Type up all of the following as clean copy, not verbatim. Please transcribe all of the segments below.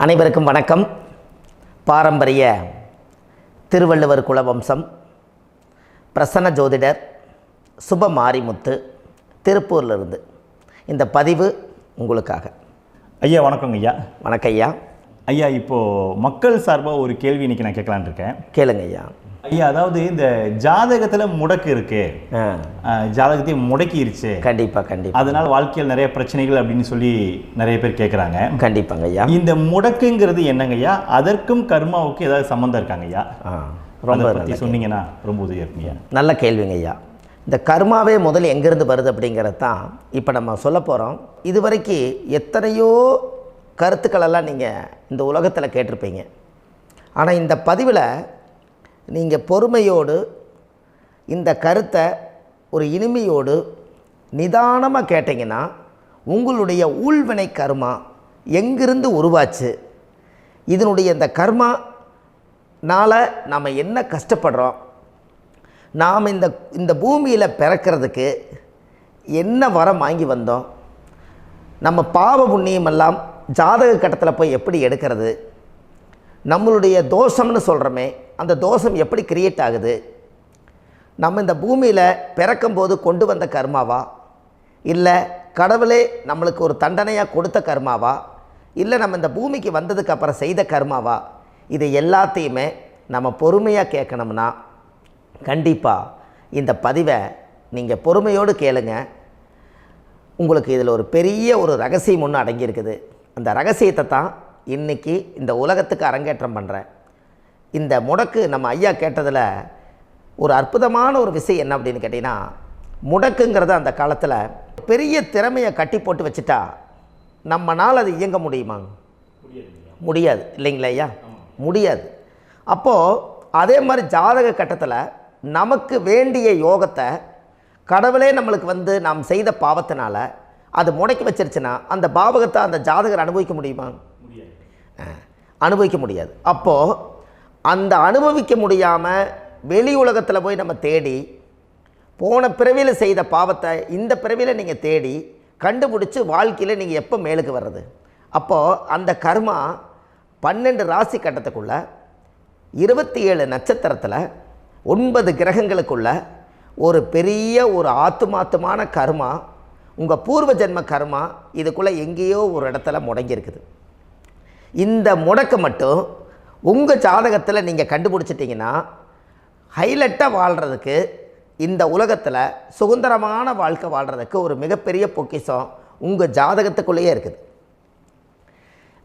அனைவருக்கும் வணக்கம். பாரம்பரிய திருவள்ளுவர் குலவம்சம் பிரசன்ன ஜோதிடர் சுப மாரிமுத்து திருப்பூரிலிருந்து இந்த பதிவு உங்களுக்காக. ஐயா வணக்கங்க ஐயா. வணக்கம் ஐயா. ஐயா இப்போது மக்கள் சார்பாக ஒரு கேள்வி இன்றைக்கி நான் கேட்கலான் இருக்கேன். கேளுங்க ஐயா. ஐயா, அதாவது இந்த ஜாதகத்தில் முடக்கு இருக்கு, ஜாதகத்தையும் முடக்கிருச்சு, கண்டிப்பாக அதனால் வாழ்க்கையில் நிறைய பிரச்சனைகள் அப்படின்னு சொல்லி நிறைய பேர் கேட்குறாங்க. கண்டிப்பாங்க ஐயா. இந்த முடக்குங்கிறது என்னங்க ஐயா? அதற்கும் கர்மாவுக்கு ஏதாவது சம்மந்தம் இருக்காங்க ஐயா? ரொம்ப பற்றி சொன்னீங்கன்னா ரொம்ப உதவியாக இருக்குங்க. நல்ல கேள்விங்க ஐயா. இந்த கர்மாவே முதல்ல எங்கேருந்து வருது அப்படிங்கிறது தான் இப்போ நம்ம சொல்ல போகிறோம். இதுவரைக்கும் எத்தனையோ கருத்துக்களெல்லாம் நீங்கள் இந்த உலகத்தில் கேட்டிருப்பீங்க. ஆனால் இந்த பதிவில் நீங்கள் பொறுமையோடு இந்த கருத்தை ஒரு இனிமையோடு நிதானமாக கேட்டிங்கன்னா உங்களுடைய ஊழ்வினை கர்மா எங்கிருந்து உருவாச்சு, இதனுடைய இந்த கர்மானால் நாம் என்ன கஷ்டப்படுறோம், நாம் இந்த பூமியில் பிறக்கிறதுக்கு என்ன வரம் வாங்கி வந்தோம், நம்ம பாவ புண்ணியமெல்லாம் ஜாதக கட்டத்தில் போய் எப்படி எடுக்கிறது, நம்மளுடைய தோஷம்னு சொல்கிறோமே அந்த தோஷம் எப்படி கிரியேட் ஆகுது, நம்ம இந்த பூமியில் பிறக்கும்போது கொண்டு வந்த கர்மாவா, இல்லை கடவுளே நம்மளுக்கு ஒரு தண்டனையாக கொடுத்த கர்மாவா, இல்லை நம்ம இந்த பூமிக்கு வந்ததுக்கு அப்புறம் செய்த கர்மாவா, இது எல்லாத்தையுமே நம்ம பொறுமையாக கேட்கணும்னா கண்டிப்பாக இந்த பதிவை நீங்கள் பொறுமையோடு கேளுங்க. உங்களுக்கு இதில் ஒரு பெரிய ஒரு ரகசியம் ஒன்று அடங்கியிருக்குது. அந்த ரகசியத்தை தான் இன்றைக்கி இந்த உலகத்துக்கு அரங்கேற்றம் பண்ணுறேன். இந்த முடக்கு நம்ம ஐயா கேட்டதில் ஒரு அற்புதமான ஒரு விஷயம் என்ன அப்படின்னு கேட்டிங்கன்னா, முடக்குங்கிறது அந்த காலத்தில் பெரிய திறமையை கட்டி போட்டு வச்சுட்டா நம்மனால் அது இயங்க முடியுமா? முடியாது இல்லைங்களா ஐயா? முடியாது. அப்போது அதே மாதிரி ஜாதக கட்டத்தில் நமக்கு வேண்டிய யோகத்தை கடவுளே நம்மளுக்கு நாம் செய்த பாவத்தினால அது முடக்கி வச்சிருச்சுன்னா அந்த பாவகத்தை அந்த ஜாதகர் அனுபவிக்க முடியுமா? அனுபவிக்க முடியாது. அப்போது அந்த அனுபவிக்க முடியாமல் வெளி உலகத்தில் போய் நம்ம தேடி போன பிறவியில் செய்த பாவத்தை இந்த பிறவியில் நீங்கள் தேடி கண்டுபிடிச்சி வாழ்க்கையில் நீங்கள் எப்போ மேலுக்கு வர்றது? அப்போது அந்த கர்மா 12 ராசி கட்டத்துக்குள்ள 27 நட்சத்திரத்தில் 9 கிரகங்களுக்குள்ள ஒரு பெரிய ஒரு ஆத்துமாத்துமான கர்மா, உங்கள் பூர்வ ஜென்ம கர்மா இதுக்குள்ளே எங்கேயோ ஒரு இடத்துல முடங்கியிருக்குது. இந்த முடக்க மட்டும் உங்கள் ஜாதகத்தில் நீங்கள் கண்டுபிடிச்சிட்டிங்கன்னா ஹைலைட்டாக வாழ்கிறதுக்கு, இந்த உலகத்தில் சுதந்திரமான வாழ்க்கை வாழ்கிறதுக்கு ஒரு மிகப்பெரிய பொக்கிஷம் உங்கள் ஜாதகத்துக்குள்ளேயே இருக்குது.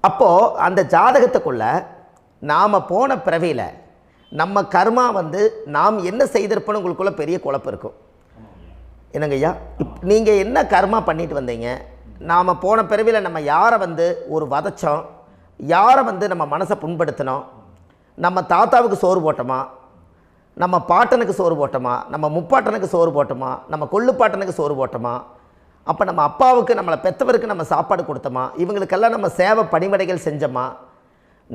அப்போது அந்த ஜாதகத்துக்குள்ளே நாம் போன பிறவியில் நம்ம கர்மா நாம் என்ன செய்திருப்போன்னு உங்களுக்குள்ளே பெரிய குழப்பம் இருக்கும். என்னங்க ஐயா, நீங்கள் என்ன கர்மா பண்ணிட்டு வந்தீங்க, நாம் போன பிறவியில் நம்ம யாரை ஒரு வதச்சோம், யாரை நம்ம மனசை புண்படுத்தினோம், நம்ம தாத்தாவுக்கு சோறு போட்டோமா, நம்ம பாட்டனுக்கு சோறு போட்டோமா, நம்ம முப்பாட்டனுக்கு சோறு போட்டோமா, நம்ம கொள்ளுப்பாட்டனுக்கு சோறு போட்டோமா, அப்போ நம்ம அப்பாவுக்கு நம்மளை பெற்றவருக்கு நம்ம சாப்பாடு கொடுத்தோமா, இவங்களுக்கெல்லாம் நம்ம சேவை பணிமடைகள் செஞ்சோமா,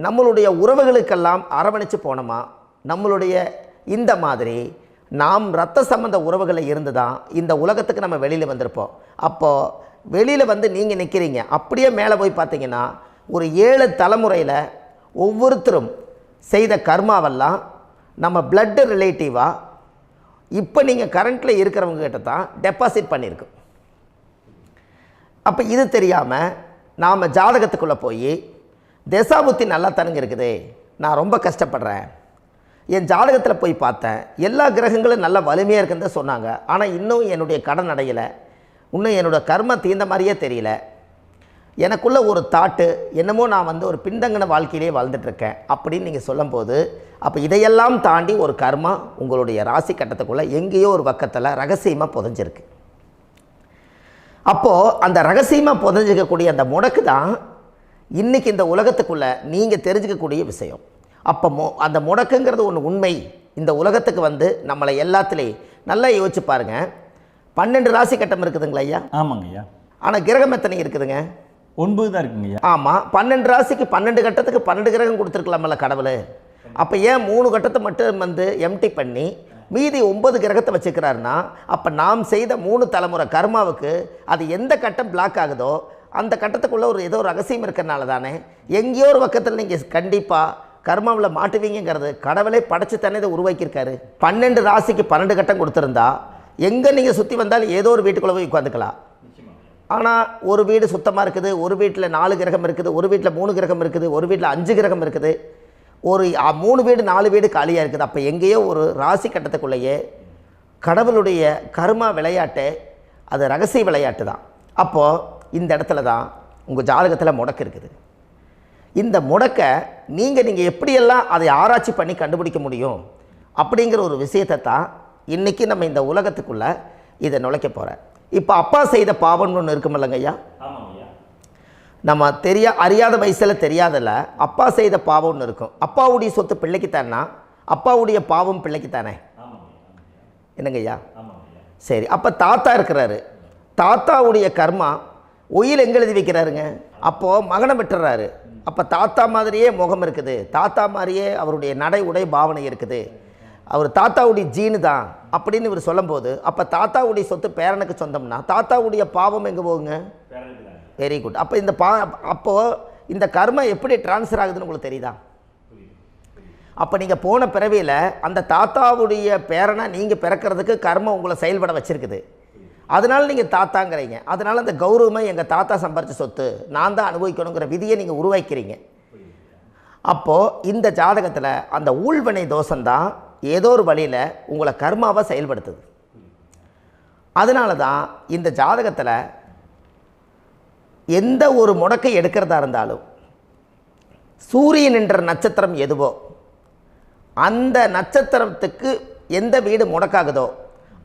நம்மளுடைய உறவுகளுக்கெல்லாம் அரவணைச்சு போனோமா, நம்மளுடைய இந்த மாதிரி நாம் இரத்த சம்பந்த உறவுகளை இருந்து தான் இந்த உலகத்துக்கு நம்ம வெளியில் வந்திருப்போம். அப்போது வெளியில் நீங்கள் நிற்கிறீங்க, அப்படியே மேலே போய் பார்த்தீங்கன்னா ஒரு 7 தலைமுறையில் ஒவ்வொருத்தரும் செய்த கர்மாவெல்லாம் நம்ம பிளட்டு ரிலேட்டிவாக இப்போ நீங்கள் கரண்ட்டில் இருக்கிறவங்க கிட்ட தான் டெபாசிட் பண்ணியிருக்கோம். அப்போ இது தெரியாமல் நாம் ஜாதகத்துக்குள்ளே போய் தசாபுத்தி நல்லா தனுங்க இருக்குது, நான் ரொம்ப கஷ்டப்படுறேன், என் ஜாதகத்தில் போய் பார்த்தேன் எல்லா கிரகங்களும் நல்ல வலிமையாக இருக்குன்னு தான் சொன்னாங்க, ஆனால் இன்னும் என்னுடைய கடன் அடையலை, இன்னும் என்னோடய கர்ம தீர்ந்த மாதிரியே தெரியல, எனக்குள்ளே ஒரு தாட்டு என்னமோ நான் ஒரு பின்தங்கின வாழ்க்கையிலே வாழ்ந்துட்டுருக்கேன் அப்படின்னு நீங்கள் சொல்லும்போது, அப்போ இதையெல்லாம் தாண்டி ஒரு கர்மா உங்களுடைய ராசி கட்டத்துக்குள்ளே எங்கேயோ ஒரு பக்கத்தில் ரகசியமாக புதைஞ்சிருக்கு. அப்போது அந்த ரகசியமாக புதைஞ்சிக்கக்கூடிய அந்த முடக்கு தான் இன்றைக்கி இந்த உலகத்துக்குள்ளே நீங்கள் தெரிஞ்சுக்கக்கூடிய விஷயம். அப்போ அந்த முடக்குங்கிறது ஒன்று உண்மை. இந்த உலகத்துக்கு நம்மளை எல்லாத்துலேயும் நல்லா யோசிச்சு பாருங்கள். 12 ராசி கட்டம் இருக்குதுங்களா ஐயா? ஆமாங்க ஐயா. ஆனால் கிரகம் எத்தனை இருக்குதுங்க? 9 தான் இருக்குங்க ஐயா. ஆமாம், 12 ராசிக்கு 12 கட்டத்துக்கு 12 கிரகம் கொடுத்துருக்கலாமல்ல கடவுள். அப்போ ஏன் 3 கட்டத்தை மட்டும் எம்டி பண்ணி மீதி 9 கிரகத்தை வச்சுக்கிறாருன்னா, அப்போ நாம் செய்த 3 தலைமுறை கர்மாவுக்கு அது எந்த கட்டம் பிளாக் ஆகுதோ அந்த கட்டத்துக்குள்ளே ஏதோ ஒரு ரகசியம் இருக்கிறனால தானே எங்கேயோ ஒரு பக்கத்தில் நீங்கள் கண்டிப்பாக கர்மாவில் மாட்டுவீங்கிறது கடவுளே படைச்சு தானே இதை உருவாக்கியிருக்காரு. 12 ராசிக்கு 12 கட்டம் கொடுத்துருந்தா எங்கே நீங்கள் சுற்றி வந்தாலும் ஏதோ ஒரு வீட்டுக்குள்ளே போய் உட்காந்துக்கலாம். ஆனால் ஒரு வீடு சுத்தமாக இருக்குது, ஒரு வீட்டில் 4 கிரகம் இருக்குது, ஒரு வீட்டில் 3 கிரகம் இருக்குது, ஒரு வீட்டில் 5 கிரகம் இருக்குது, ஒரு 3 வீடு 4 வீடு காலியாக இருக்குது. அப்போ எங்கேயோ ஒரு ராசி கட்டத்துக்குள்ளேயே கடவுளுடைய கர்மா விளையாட்டு, அது ரகசிய விளையாட்டு தான். அப்போது இந்த இடத்துல தான் உங்கள் ஜாதகத்தில் முடக்கு இருக்குது. இந்த முடக்கை நீங்கள் எப்படியெல்லாம் அதை ஆராய்ச்சி பண்ணி கண்டுபிடிக்க முடியும் அப்படிங்கிற ஒரு விஷயத்தை தான் இன்றைக்கி நம்ம இந்த உலகத்துக்குள்ளே இதை நுழைக்க போகிறேன். இப்போ அப்பா செய்த பாவம்னு ஒன்று இருக்குமில்லங்க ஐயா, நம்ம அறியாத வயசில் தெரியாதில்ல, அப்பா செய்த பாவம்னு இருக்கும். அப்பாவுடைய சொத்து பிள்ளைக்குத்தானா, அப்பாவுடைய பாவம் பிள்ளைக்குத்தானே, என்னங்க ஐயா? சரி, அப்போ தாத்தா இருக்கிறாரு, தாத்தாவுடைய கர்மா உயிர் எங்கே எழுதி வைக்கிறாருங்க? அப்போது மகனை விட்டுறாரு. அப்போ தாத்தா மாதிரியே முகம் இருக்குது, தாத்தா மாதிரியே அவருடைய நடை உடை பாவனை இருக்குது, அவர் தாத்தாவுடைய ஜீனு தான் அப்படின்னு இவர் சொல்லும்போது, அப்போ தாத்தாவுடைய சொத்து பேரனுக்கு சொந்தம்னா தாத்தாவுடைய பாவம் எங்கே போகுங்க? Very good. அப்போ அப்போது இந்த கர்மா எப்படி டிரான்ஸ்ஃபர் ஆகுதுன்னு உங்களுக்கு தெரியுதா? அப்போ நீங்கள் போன பிறவியில் அந்த தாத்தாவுடைய பேரனை நீங்கள் பிறக்கிறதுக்கு கர்மம் உங்களை செயல்பட வச்சுருக்குது. அதனால் நீங்கள் தாத்தாங்கிறீங்க. அதனால் அந்த கௌரவமாக எங்கள் தாத்தா சம்பாரித்த சொத்து நான் தான் அனுபவிக்கணுங்கிற விதியை நீங்கள் உருவாக்கிறீங்க. அப்போது இந்த ஜாதகத்தில் அந்த ஊழ்வினை தோஷந்தான் ஏதோ ஒரு வழியில் உங்களை கர்மாவை செயல்படுத்துது. அதனால தான் இந்த ஜாதகத்தில் எந்த ஒரு முடக்கை எடுக்கிறதா இருந்தாலும் சூரியன் என்ற நட்சத்திரம் எதுவோ அந்த நட்சத்திரத்துக்கு எந்த வீடு முடக்காகுதோ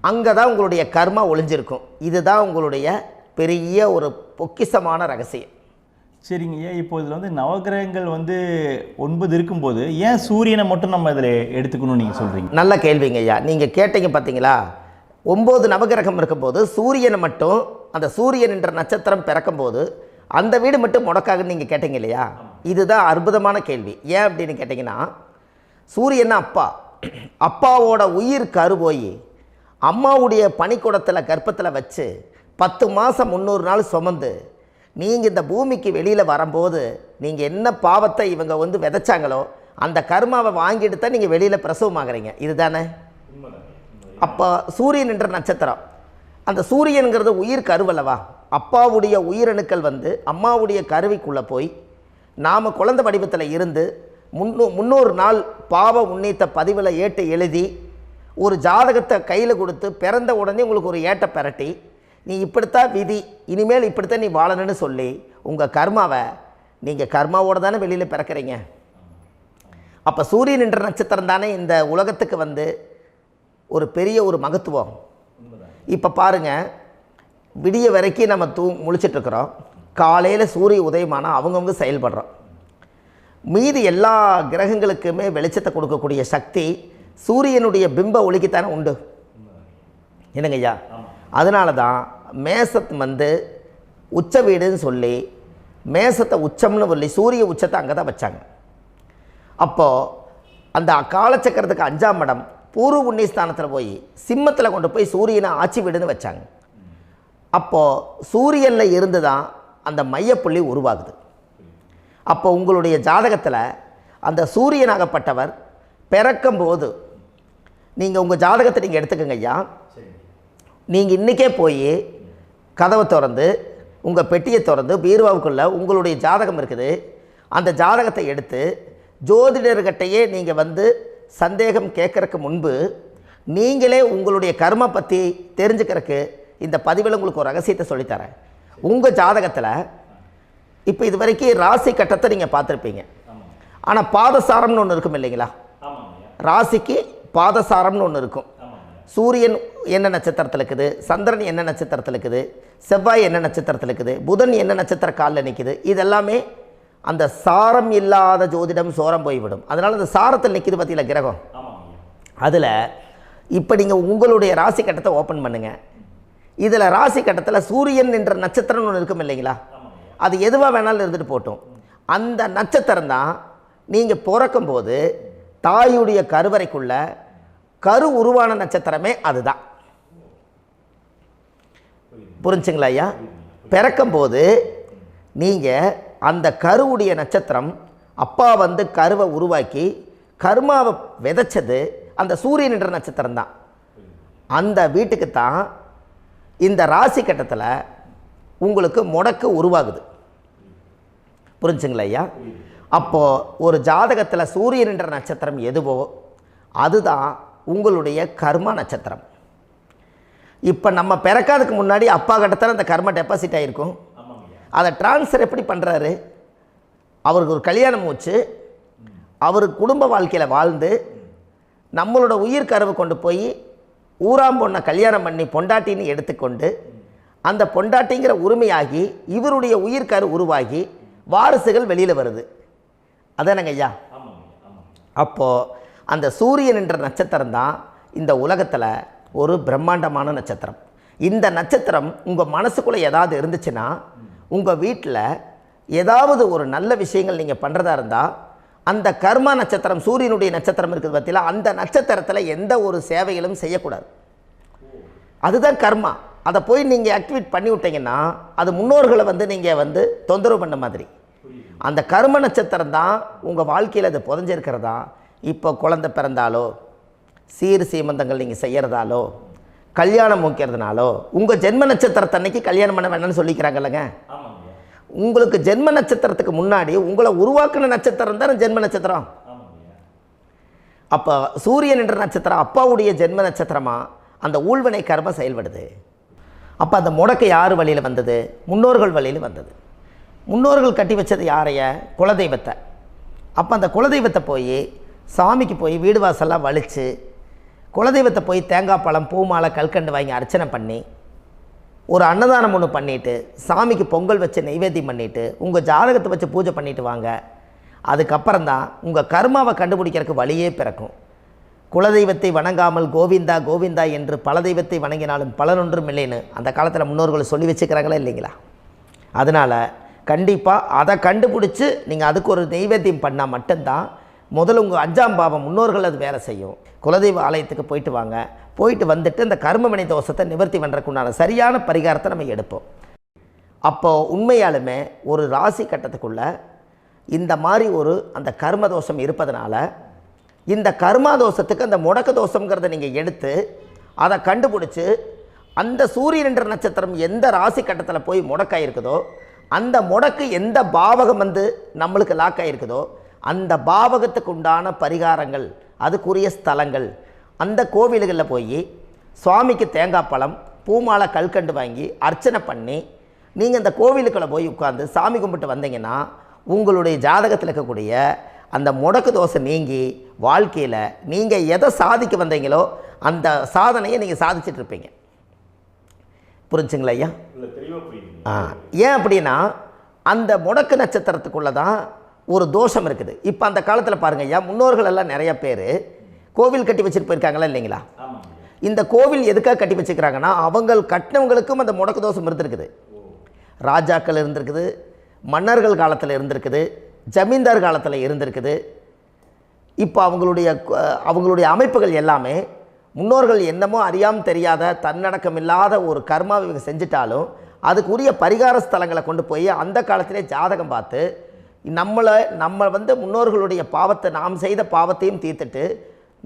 அங்கே தான் உங்களுடைய கர்மா ஒளிஞ்சிருக்கும். இதுதான் உங்களுடைய பெரிய ஒரு பொக்கிஷமான ரகசியம். சரிங்க ஐயா, இப்போ இதில் நவகிரகங்கள் 9 இருக்கும்போது ஏன் சூரியனை மட்டும் நம்ம இதில் எடுத்துக்கணும்னு நீங்கள் சொல்கிறீங்க? நல்ல கேள்விங்க ஐயா. நீங்கள் கேட்டீங்க பார்த்தீங்களா, 9 நவகிரகம் இருக்கும்போது சூரியனை மட்டும், அந்த சூரியன் என்ற நட்சத்திரம் பிறக்கும்போது அந்த வீடு மட்டும் முடக்காகுன்னு நீங்கள் கேட்டீங்க இல்லையா? இதுதான் அற்புதமான கேள்வி. ஏன் அப்படின்னு கேட்டிங்கன்னா, சூரியன் அப்பாவோட உயிர் கரு போய் அம்மாவுடைய பனிக்கூடத்தில் கர்ப்பத்தில் வச்சு 10 மாதம் 300 நாள் சுமந்து நீங்கள் இந்த பூமிக்கு வெளியில் வரும்போது நீங்கள் என்ன பாவத்தை இவங்க விதைச்சாங்களோ அந்த கர்மாவை வாங்கிட்டு தான் நீங்கள் வெளியில் பிரசவமாகறீங்க. இதுதானே? அப்போ சூரியன் என்ற நட்சத்திரம், அந்த சூரியனுங்கிறது உயிர் கருவல்லவா, அப்பாவுடைய உயிரணுக்கள் அம்மாவுடைய கருவிக்குள்ளே போய் நாம் குழந்தை வடிவத்தில் இருந்து 300 நாள் பாவ உன்னித்த பதிவில் ஏட்டு எழுதி ஒரு ஜாதகத்தை கையில் கொடுத்து பிறந்த உடனே உங்களுக்கு ஒரு ஏட்டை பெரட்டி நீ இப்படித்தான் விதி, இனிமேல் இப்படித்தான் நீ வாழணும்னு சொல்லி உங்கள் கர்மாவை நீங்கள் கர்மாவோடு தானே வெளியில் பிறக்கிறீங்க. அப்போ சூரியன் என்ற நட்சத்திரம் தானே இந்த உலகத்துக்கு ஒரு பெரிய ஒரு மகத்துவம். இப்போ பாருங்கள், விடிய வரைக்கும் நம்ம முழிச்சிட்ருக்குறோம், காலையில் சூரிய உதயமானால் அவங்கவுங்க செயல்படுறோம். மீதி எல்லா கிரகங்களுக்குமே வெளிச்சத்தை கொடுக்கக்கூடிய சக்தி சூரியனுடைய பிம்ப ஒளிக்குத்தானே உண்டு, என்னங்க ஐயா? அதனால தான் மேசத்து உச்ச வீடுன்னு சொல்லி மேசத்தை உச்சம்னு சொல்லி சூரிய உச்சத்தை அங்கே தான் வச்சாங்க. அப்போது அந்த காலச்சக்கரத்துக்கு 5ஆம் இடம் பூர்வ புண்ணியஸ்தானத்தில் போய் சிம்மத்தில் கொண்டு போய் சூரியனை ஆட்சி வீடுன்னு வச்சாங்க. அப்போது சூரியனில் இருந்து தான் அந்த மையப்புள்ளி உருவாகுது. அப்போ உங்களுடைய ஜாதகத்தில் அந்த சூரியனாகப்பட்டவர் பிறக்கும்போது நீங்கள் உங்கள் ஜாதகத்தை நீங்கள் எடுத்துக்கங்க ஐயா. நீங்கள் இன்றைக்கே போய் கதவை திறந்து உங்கள் பெட்டியை திறந்து பீர்வாவுக்குள்ளே உங்களுடைய ஜாதகம் இருக்குது, அந்த ஜாதகத்தை எடுத்து ஜோதிடர்கிட்டையே நீங்கள் சந்தேகம் கேட்குறக்கு முன்பு நீங்களே உங்களுடைய கர்ம பற்றி தெரிஞ்சுக்கிறதுக்கு இந்த பதிவில் உங்களுக்கு ஒரு ரகசியத்தை சொல்லித்தரேன். உங்கள் ஜாதகத்தில் இப்போ இது வரைக்கும் ராசி கட்டத்தை நீங்கள் பார்த்துருப்பீங்க, ஆனால் பாதசாரம்னு ஒன்று இருக்கும் இல்லைங்களா? ராசிக்கு பாதசாரம்னு ஒன்று இருக்கும். சூரியன் என்ன நட்சத்திரத்தில் இருக்குது, சந்திரன் என்ன நட்சத்திரத்தில் இருக்குது, செவ்வாய் என்ன நட்சத்திரத்தில் இருக்குது, புதன் என்ன நட்சத்திர காலில் நிற்குது, இதெல்லாமே அந்த சாரம் இல்லாத ஜோதிடம் சோரம் போய்விடும். அதனால் அந்த சாரத்தில் நிற்கிது பார்த்தீங்களா கிரகம், அதில் இப்போ நீங்கள் உங்களுடைய ராசி கட்டத்தை ஓப்பன் பண்ணுங்கள். இதில் ராசி கட்டத்தில் சூரியன் என்ற நட்சத்திரம்னு ஒன்று இருக்கும் இல்லைங்களா? அது எதுவாக வேணாலும் இருந்துட்டு போட்டோம். அந்த நட்சத்திரம் தான் நீங்கள் பிறக்கும்போது தாயுடைய கருவறைக்குள்ள கரு உருவான நட்சத்திரமே அதுதான். புரிஞ்சுங்களா ஐயா? பிறக்கும்போது நீங்கள் அந்த கருவுடைய நட்சத்திரம் அப்பா வந்து கருவை உருவாக்கி கர்மாவை விதைச்சது அந்த சூரியன் என்ற நட்சத்திரம் தான். அந்த வீட்டுக்கு தான் இந்த ராசி கட்டத்தில் உங்களுக்கு முடக்கு உருவாகுது. புரிஞ்சுங்களா ஐயா? அப்போது ஒரு ஜாதகத்தில் சூரியன் என்ற நட்சத்திரம் எதுவோ அதுதான் உங்களுடைய கர்மா நட்சத்திரம். இப்போ நம்ம பிறக்காதுக்கு முன்னாடி அப்பா கட்டத்தில் அந்த கர்மா டெபாசிட் ஆகிருக்கும். அதை ட்ரான்ஸ்ஃபர் எப்படி பண்ணுறாரு? அவருக்கு ஒரு கல்யாணம் வச்சு அவர் குடும்ப வாழ்க்கையில் வாழ்ந்து நம்மளோட உயிர் கருவை கொண்டு போய் ஊராம் பொண்ணை கல்யாணம் பண்ணி பொண்டாட்டின்னு எடுத்துக்கொண்டு அந்த பொண்டாட்டிங்கிற உரிமையாகி இவருடைய உயிர் கரு உருவாகி வாரிசுகள் வெளியில் வருது. அதானங்க ஐயா? அப்போது அந்த சூரியன் என்ற நட்சத்திரம் தான் இந்த உலகத்தில் ஒரு பிரம்மாண்டமான நட்சத்திரம். இந்த நட்சத்திரம் உங்கள் மனசுக்குள்ளே ஏதாவது இருந்துச்சுன்னா உங்கள் வீட்டில் ஏதாவது ஒரு நல்ல விஷயங்கள் நீங்கள் பண்ணுறதா இருந்தால் அந்த கர்மா நட்சத்திரம் சூரியனுடைய நட்சத்திரம் இருக்குது பார்த்தீங்களா, அந்த நட்சத்திரத்தில் எந்த ஒரு சேவைகளும் செய்யக்கூடாது. அதுதான் கர்மா. அதை போய் நீங்கள் ஆக்டிவேட் பண்ணி விட்டீங்கன்னா அது முன்னோர்களை வந்து நீங்கள் வந்து தொந்தரவு பண்ண மாதிரி. அந்த கர்ம நட்சத்திரம் தான் உங்கள் வாழ்க்கையில் அது புதஞ்சிருக்கிறதா. இப்போ குழந்தை பிறந்தாலோ சீர் சீமந்தங்கள் நீங்கள் செய்கிறதாலோ கல்யாணம் முக்கிறதுனாலோ உங்கள் ஜென்ம நட்சத்திரத்தன்னைக்கு கல்யாணம் பண்ண வேண்டாம்னு சொல்லிக்கிறாங்கல்லங்க. உங்களுக்கு ஜென்ம நட்சத்திரத்துக்கு முன்னாடி உங்களை உருவாக்குன நட்சத்திரம் தான் ஜென்ம நட்சத்திரம். அப்போ சூரியன் என்ற நட்சத்திரம் அப்பாவுடைய ஜென்ம நட்சத்திரமாக அந்த ஊழ்வினை கர்மம் செயல்படுது. அப்போ அந்த முடக்கு யார் வழியில் வந்தது? முன்னோர்கள் வழியில் வந்தது. முன்னோர்கள் கட்டி வச்சது யாரைய? குலதெய்வத்தை. அப்போ அந்த குலதெய்வத்தை போய் சாமிக்கு போய் வீடு வாசல்லாம் வலித்து குலதெய்வத்தை போய் தேங்காய் பழம் பூ மாலை கல்கண்டு வாங்கி அர்ச்சனை பண்ணி ஒரு அன்னதானம் ஒன்று பண்ணிவிட்டு சாமிக்கு பொங்கல் வச்சு நைவேத்தியம் பண்ணிவிட்டு உங்கள் ஜாதகத்தை வச்சு பூஜை பண்ணிவிட்டு வாங்க. அதுக்கப்புறம் தான் உங்கள் கர்மாவை கண்டுபிடிக்கிறதுக்கு வழியே பிறக்கும். குலதெய்வத்தை வணங்காமல் கோவிந்தா கோவிந்தா என்று பல தெய்வத்தை வணங்கினாலும் பலனொன்றும் இல்லைன்னு அந்த காலத்தில் முன்னோர்கள் சொல்லி வச்சுக்கிறாங்களா இல்லைங்களா? அதனால் கண்டிப்பாக அதை கண்டுபிடிச்சி நீங்கள் அதுக்கு ஒரு நைவேத்தியம் பண்ணால் மட்டும்தான் முதல்ல உங்கள் 5ஆம் பாவம் முன்னோர்கள் அது வேலை செய்யும். குலதெய்வ ஆலயத்துக்கு போயிட்டு வாங்க. போயிட்டு வந்துட்டு இந்த கர்மவினை தோஷத்தை நிவர்த்தி பண்ணுறதுக்குண்டான சரியான பரிகாரத்தை நம்ம எடுப்போம். அப்போது உண்மையாலுமே ஒரு ராசி கட்டத்துக்குள்ளே இந்த மாதிரி ஒரு அந்த கர்ம தோஷம் இருப்பதனால இந்த கர்மா தோஷத்துக்கு அந்த முடக்க தோஷங்கிறத நீங்கள் எடுத்து அதை கண்டுபிடிச்சி அந்த சூரியன் என்ற நட்சத்திரம் எந்த ராசி கட்டத்தில் போய் முடக்காயிருக்குதோ அந்த முடக்கு எந்த பாவகம் வந்து நம்மளுக்கு லாக் ஆகிருக்குதோ அந்த பாவகத்துக்கு உண்டான பரிகாரங்கள் அதுக்குரிய ஸ்தலங்கள் அந்த கோவில்களில் போய் சுவாமிக்கு தேங்காய் பழம் பூமாலை கல்கண்டு வாங்கி அர்ச்சனை பண்ணி நீங்கள் இந்த கோவிலுக்குள்ளே போய் உட்காந்து சாமி கும்பிட்டு வந்தீங்கன்னா உங்களுடைய ஜாதகத்தில் இருக்கக்கூடிய அந்த முடக்கு தோசை நீங்கி வாழ்க்கையில் நீங்கள் எதை சாதிக்க வந்தீங்களோ அந்த சாதனையை நீங்கள் சாதிச்சிட்ருப்பீங்க. புரிஞ்சுங்களா ஐயா? ஏன் அப்படின்னா அந்த முடக்கு நட்சத்திரத்துக்குள்ளே தான் ஒரு தோஷம் இருக்குது. இப்போ அந்த காலத்தில் பாருங்கள் ஐயா, முன்னோர்கள் எல்லாம் நிறைய பேர் கோவில் கட்டி வச்சுட்டு போயிருக்காங்களா இல்லைங்களா? இந்த கோவில் எதுக்காக கட்டி வச்சுக்கிறாங்கன்னா அவங்க கட்டினவங்களுக்கும் அந்த முடக்கு தோஷம் இருந்திருக்குது. ராஜாக்கள் இருந்திருக்குது, மன்னர்கள் காலத்தில் இருந்திருக்குது, ஜமீன்தார் காலத்தில் இருந்திருக்குது. இப்போ அவங்களுடைய அமைப்புகள் எல்லாமே முன்னோர்கள் என்னமோ அறியாமல் தெரியாத தன்னடக்கம் இல்லாத ஒரு கர்மாவை இவங்க செஞ்சிட்டாலும் அதுக்குரிய பரிகார ஸ்தலங்களை கொண்டு போய் அந்த காலத்திலே ஜாதகம் பார்த்து நம்ம வந்து முன்னோர்களுடைய பாவத்தை நாம் செய்த பாவத்தையும் தீர்த்துட்டு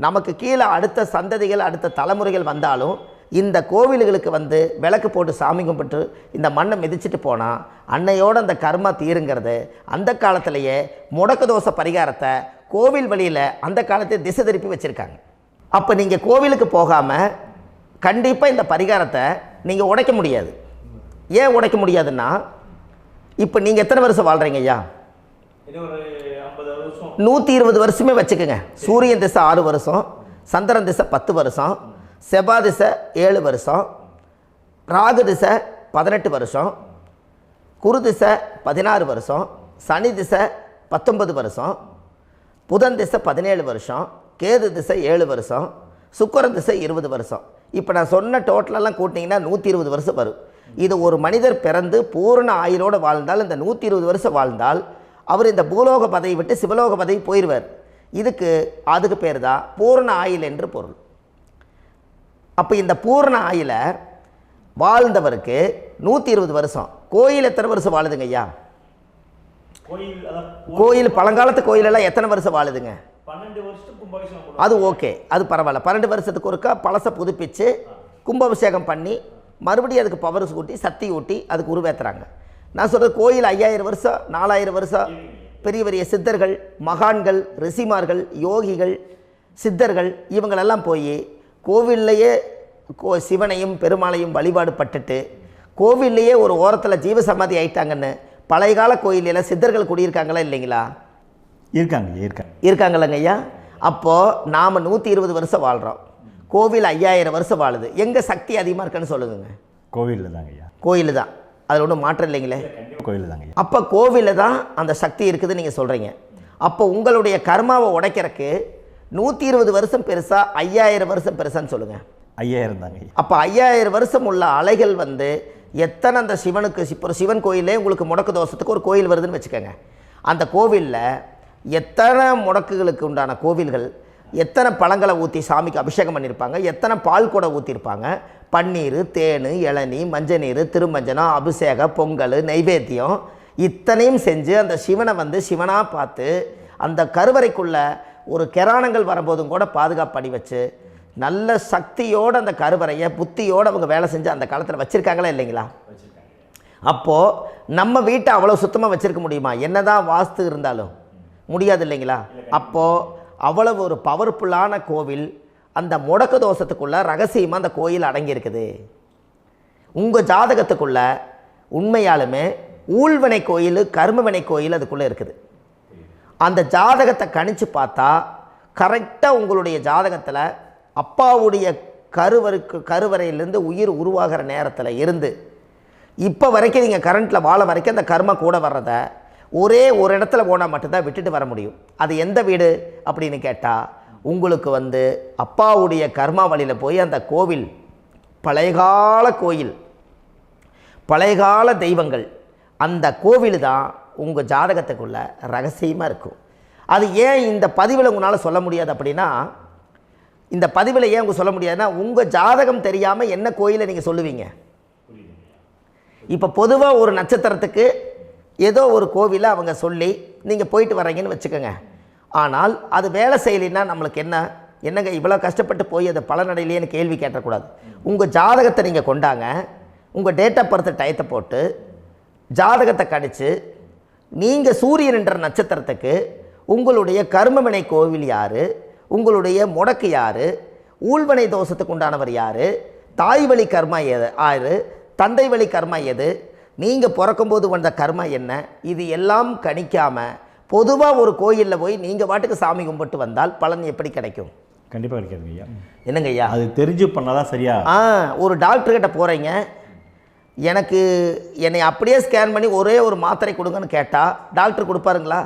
நமக்கு கீழே அடுத்த சந்ததிகள் அடுத்த தலைமுறைகள் வந்தாலும் இந்த கோவில்களுக்கு வந்து விளக்கு போட்டு சாமி கும்பிட்டு இந்த மண்ணை மிதிச்சுட்டு போனால் அன்னையோடு அந்த கர்மா தீருங்கிறது அந்த காலத்திலேயே முடக்க தோஷ பரிகாரத்தை கோவில் வழியில் அந்த காலத்தை திசை திருப்பி வச்சுருக்காங்க. அப்போ நீங்கள் கோவிலுக்கு போகாமல் கண்டிப்பாக இந்த பரிகாரத்தை நீங்கள் உடைக்க முடியாது. ஏன் உடைக்க முடியாதுன்னா இப்போ நீங்கள் எத்தனை வருஷம் வாழ்கிறீங்க ஐயா? 120 வருஷமே வச்சுக்கோங்க. சூரியன் திசை 6 வருஷம், சந்திரன் திசை 10 வருஷம், செவ்வாய் திசை 7 வருஷம், ராகு திசை 18 வருஷம், குரு திசை 16 வருஷம், சனி திசை 19 வருஷம், புதன் திசை 17 வருஷம், கேது திசை 7 வருஷம், சுக்கிரன் திசை 20 வருஷம். இப்போ நான் சொன்ன டோட்டலெல்லாம் கூட்டிங்கன்னா 120 வருஷம் வரும். இது ஒரு மனிதர் பிறந்து பூரண ஆயுளோடு வாழ்ந்தால் இந்த 120 வருஷம் வாழ்ந்தால் அவர் இந்த பூலோக பதவி விட்டு சிவலோக பதவி போயிடுவார். அதுக்கு பேர் தான் பூரண ஆயுள் என்று பொருள். அப்போ இந்த பூரண ஆயுளை வாழ்ந்தவருக்கு 120 வருஷம். கோயில் எத்தனை வருஷம் வாழுதுங்க ஐயா? கோயில் பழங்காலத்து கோயிலெல்லாம் எத்தனை வருஷம் வாழுதுங்க? 12 வருஷத்துக்கு கும்பாபிஷேகம். அது ஓகே, அது பரவாயில்ல. 12 வருஷத்துக்கு ஒருக்கா பழசை புதுப்பிச்சு கும்பாபிஷேகம் பண்ணி மறுபடியும் அதுக்கு பவர் ஊட்டி சக்தி ஊட்டி அதுக்கு உருவேற்றுறாங்க. நான் சொல்கிறது கோயில் 5000 வருஷம் 4000 வருஷம் பெரிய பெரிய சித்தர்கள், மகான்கள், ரிஷிமார்கள், யோகிகள், சித்தர்கள் இவங்களெல்லாம் போய் கோவில்லையே சிவனையும் பெருமாளையும் வழிபாடு பட்டுட்டு கோவில்லையே ஒரு ஓரத்தில் ஜீவசமாதி ஆயிட்டாங்கன்னு பழைய கால கோயிலில் சித்தர்கள் குடியிருக்காங்களா இல்லைங்களா? இருக்காங்கல்லங்க ஐயா. அப்போது நாம் 120 வருஷம் வாழ்கிறோம், கோவில் 5000 வருஷம் வாழுது. எங்கே சக்தி அதிகமாக இருக்குன்னு சொல்லுங்க? கோவிலில் தாங்க ஐயா. கோயில் தான், அதில் ஒன்றும் மாற்றம் இல்லைங்களே. கோயில் தாங்க. அப்போ கோவிலில் தான் அந்த சக்தி இருக்குதுன்னு நீங்கள் சொல்கிறீங்க. அப்போ உங்களுடைய கர்மாவை உடைக்கிறதுக்கு 120 வருஷம் பெருசா 5000 வருஷம் பெருசான்னு சொல்லுங்கள்? 5000 தாங்க. அப்போ 5000 வருஷம் உள்ள அலைகள் வந்து எத்தனை அந்த சிவனுக்கு இப்போ சிவன் கோயிலே உங்களுக்கு முடக்கு தோஷத்துக்கு ஒரு கோயில் வருதுன்னு வச்சுக்கோங்க. அந்த கோவிலில் எத்தனை முடக்குகளுக்கு உண்டான கோவில்கள், எத்தனை பழங்களை ஊற்றி சாமிக்கு அபிஷேகம் பண்ணியிருப்பாங்க, எத்தனை பால் கூட ஊற்றிருப்பாங்க, பன்னீர், தேன், இளநீ, மஞ்சள் நீர், திருமஞ்சனம், அபிஷேகம், பொங்கல், நைவேத்தியம் இத்தனையும் செஞ்சு அந்த சிவனை வந்து சிவனாக பார்த்து அந்த கருவறைக்குள்ள ஒரு கிராணங்கள் வரும்போதும் கூட பாதுகாப்பு பண்ணி வச்சு நல்ல சக்தியோடு அந்த கருவறையை புத்தியோடு அவங்க வேலை செஞ்சு அந்த காலத்தில் வச்சுருக்காங்களா இல்லைங்களா? அப்போது நம்ம வீட்டை அவ்வளோ சுத்தமாக வச்சுருக்க முடியுமா? என்னதான் வாஸ்து இருந்தாலும் முடியாது இல்லைங்களா? அப்போது அவ்வளவு ஒரு பவர்ஃபுல்லான கோவில் அந்த முடக்கு தோஷத்துக்குள்ளே ரகசியமாக அந்த கோயில் அடங்கியிருக்குது. உங்கள் ஜாதகத்துக்குள்ளே உண்மையாலுமே ஊழ்வினை கோயில், கர்மவினை கோயில் அதுக்குள்ளே இருக்குது. அந்த ஜாதகத்தை கணிச்சு பார்த்தா கரெக்டாக உங்களுடைய ஜாதகத்தில் அப்பாவுடைய கருவறையிலேருந்து உயிர் உருவாகிற நேரத்தில் இருந்து இப்போ வரைக்கும் நீங்கள் கரண்ட்டில் வாழ வரைக்கும் அந்த கர்ம கூட வர்றதை ஒரே ஒரு இடத்துல போனால் மட்டும்தான் விட்டுட்டு வர முடியும். அது எந்த வீடு அப்படின்னு கேட்டால் உங்களுக்கு வந்து அப்பாவுடைய கர்மா வழியில் போய் அந்த கோவில் பழையகால கோயில், பழையகால தெய்வங்கள், அந்த கோவில் தான் உங்கள் ஜாதகத்துக்குள்ள ரகசியமாக இருக்கும். அது ஏன் இந்த பதிவில் உங்களால் சொல்ல முடியாது அப்படின்னா, இந்த பதிவில் ஏன் உங்க சொல்ல முடியாதுன்னா உங்கள் ஜாதகம் தெரியாமல் என்ன கோயிலை நீங்கள் சொல்லுவீங்க? இப்போ பொதுவாக ஒரு நட்சத்திரத்துக்கு ஏதோ ஒரு கோவிலை அவங்க சொல்லி நீங்கள் போயிட்டு வர்றீங்கன்னு வச்சுக்கோங்க. ஆனால் அது வேலை செய்யலைன்னா நம்மளுக்கு என்னங்க இவ்வளோ கஷ்டப்பட்டு போய் அதை பலனடையிலேன்னு கேள்வி கேட்டக்கூடாது. உங்கள் ஜாதகத்தை நீங்கள் கொண்டாங்க, உங்கள் டேட் ஆஃப் பர்த் டயத்தை போட்டு ஜாதகத்தை கணிச்சு நீங்கள் சூரியன் என்ற நட்சத்திரத்துக்கு உங்களுடைய கர்மவினை கோவில் யார், உங்களுடைய முடக்கு யார், ஊழ்வனை தோஷத்துக்கு உண்டானவர் யார், தாய் வழி கர்மா யார், தந்தை வழி கர்மா எது, நீங்கள் பிறக்கும்போது வந்த கர்மா என்ன, இது எல்லாம் கணிக்காமல் பொதுவாக ஒரு கோயிலில் போய் நீங்கள் பாட்டுக்கு சாமி கும்பிட்டு வந்தால் பலன் எப்படி கிடைக்கும்? கண்டிப்பாக கிடைக்காதுங்க ஐயா. என்னங்க ஐயா? அது தெரிஞ்சு பண்ணாதான் சரியா? ஒரு டாக்டர்கிட்ட போகிறீங்க, என்னை அப்படியே ஸ்கேன் பண்ணி ஒரே ஒரு மாத்திரை கொடுங்கன்னு கேட்டால் டாக்டர் கொடுப்பாருங்களா?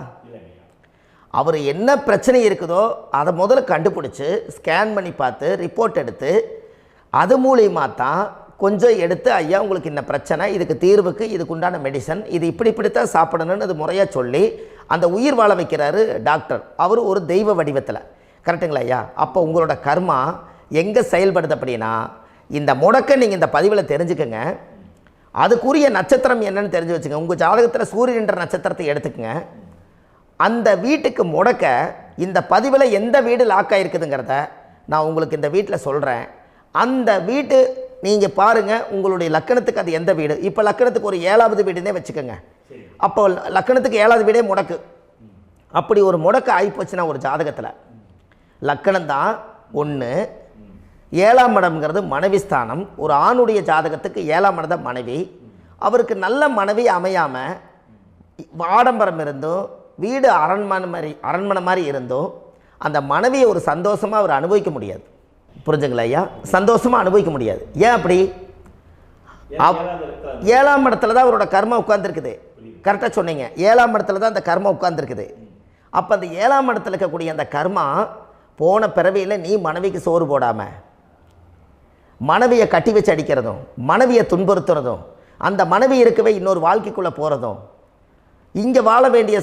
அவர் என்ன பிரச்சனை இருக்குதோ அதை முதல்ல கண்டுபிடிச்சி ஸ்கேன் பண்ணி பார்த்து ரிப்போர்ட் எடுத்து அது மூலியமாக தான் கொஞ்சம் எடுத்து ஐயா உங்களுக்கு இந்த பிரச்சனை, இதுக்கு தீர்வுக்கு இதுக்குண்டான மெடிசன், இது இப்படித்தான் சாப்பிடணும்னு அது முறையாக சொல்லி அந்த உயிர் வாழ வைக்கிறாரு டாக்டர். அவர் ஒரு தெய்வ வடிவத்தில். கரெக்டுங்களா ஐயா? அப்போ உங்களோட கர்மா எங்கே செயல்படுது அப்படின்னா இந்த முடக்க நீங்கள் இந்த பதிவில் தெரிஞ்சுக்கங்க. அதுக்குரிய நட்சத்திரம் என்னன்னு தெரிஞ்சு வச்சுங்க. உங்கள் ஜாதகத்தில் சூரியன் என்ற நட்சத்திரத்தை எடுத்துக்கங்க. அந்த வீட்டுக்கு முடக்க இந்த பதிவில் எந்த வீடு லாக் ஆகிருக்குதுங்கிறத நான் உங்களுக்கு இந்த வீட்டில் சொல்கிறேன். அந்த வீட்டு நீங்கள் பாருங்கள், உங்களுடைய லக்கணத்துக்கு அது எந்த வீடு. இப்போ லக்கணத்துக்கு ஒரு 7வது வீடுன்னே வச்சுக்கோங்க. அப்போ லக்கணத்துக்கு 7வது வீடே முடக்கு. அப்படி ஒரு முடக்கு ஆகிப்போச்சுன்னா ஒரு ஜாதகத்தில் லக்கணம் தான் 1, 7ஆம் இடம்ங்கிறது மனைவி ஸ்தானம். ஒரு ஆணுடைய ஜாதகத்துக்கு 7ஆம் இடம் தான் மனைவி. அவருக்கு நல்ல மனைவி அமையாமல் ஆடம்பரம் இருந்தும் வீடு அரண்மனை மாதிரி இருந்தும் அந்த மனைவியை ஒரு சந்தோஷமாக அவர் அனுபவிக்க முடியாது. புரிஞ்சுங்களா ஐயா? சந்தோஷமாக அனுபவிக்க முடியாது. ஏன் அப்படி? 7ஆம் இடத்துல தான் அவரோட கர்மா உட்கார்ந்துருக்குது. கரெக்டாக சொன்னீங்க. 7ஆம் இடத்துல தான் அந்த கர்மா உட்கார்ந்துருக்குது. அப்போ அந்த 7ஆம் இடத்துல இருக்கக்கூடிய அந்த கர்மா போன பிறவியில் நீ மனைவிக்கு சோறு போடாமல் மனைவியை கட்டி வச்சு அடிக்கிறதும், மனைவியை துன்புறுத்துறதும், அந்த மனைவி இருக்கவே இன்னொரு வாழ்க்கைக்குள்ளே போகிறதும், இங்கே வாழ வேண்டிய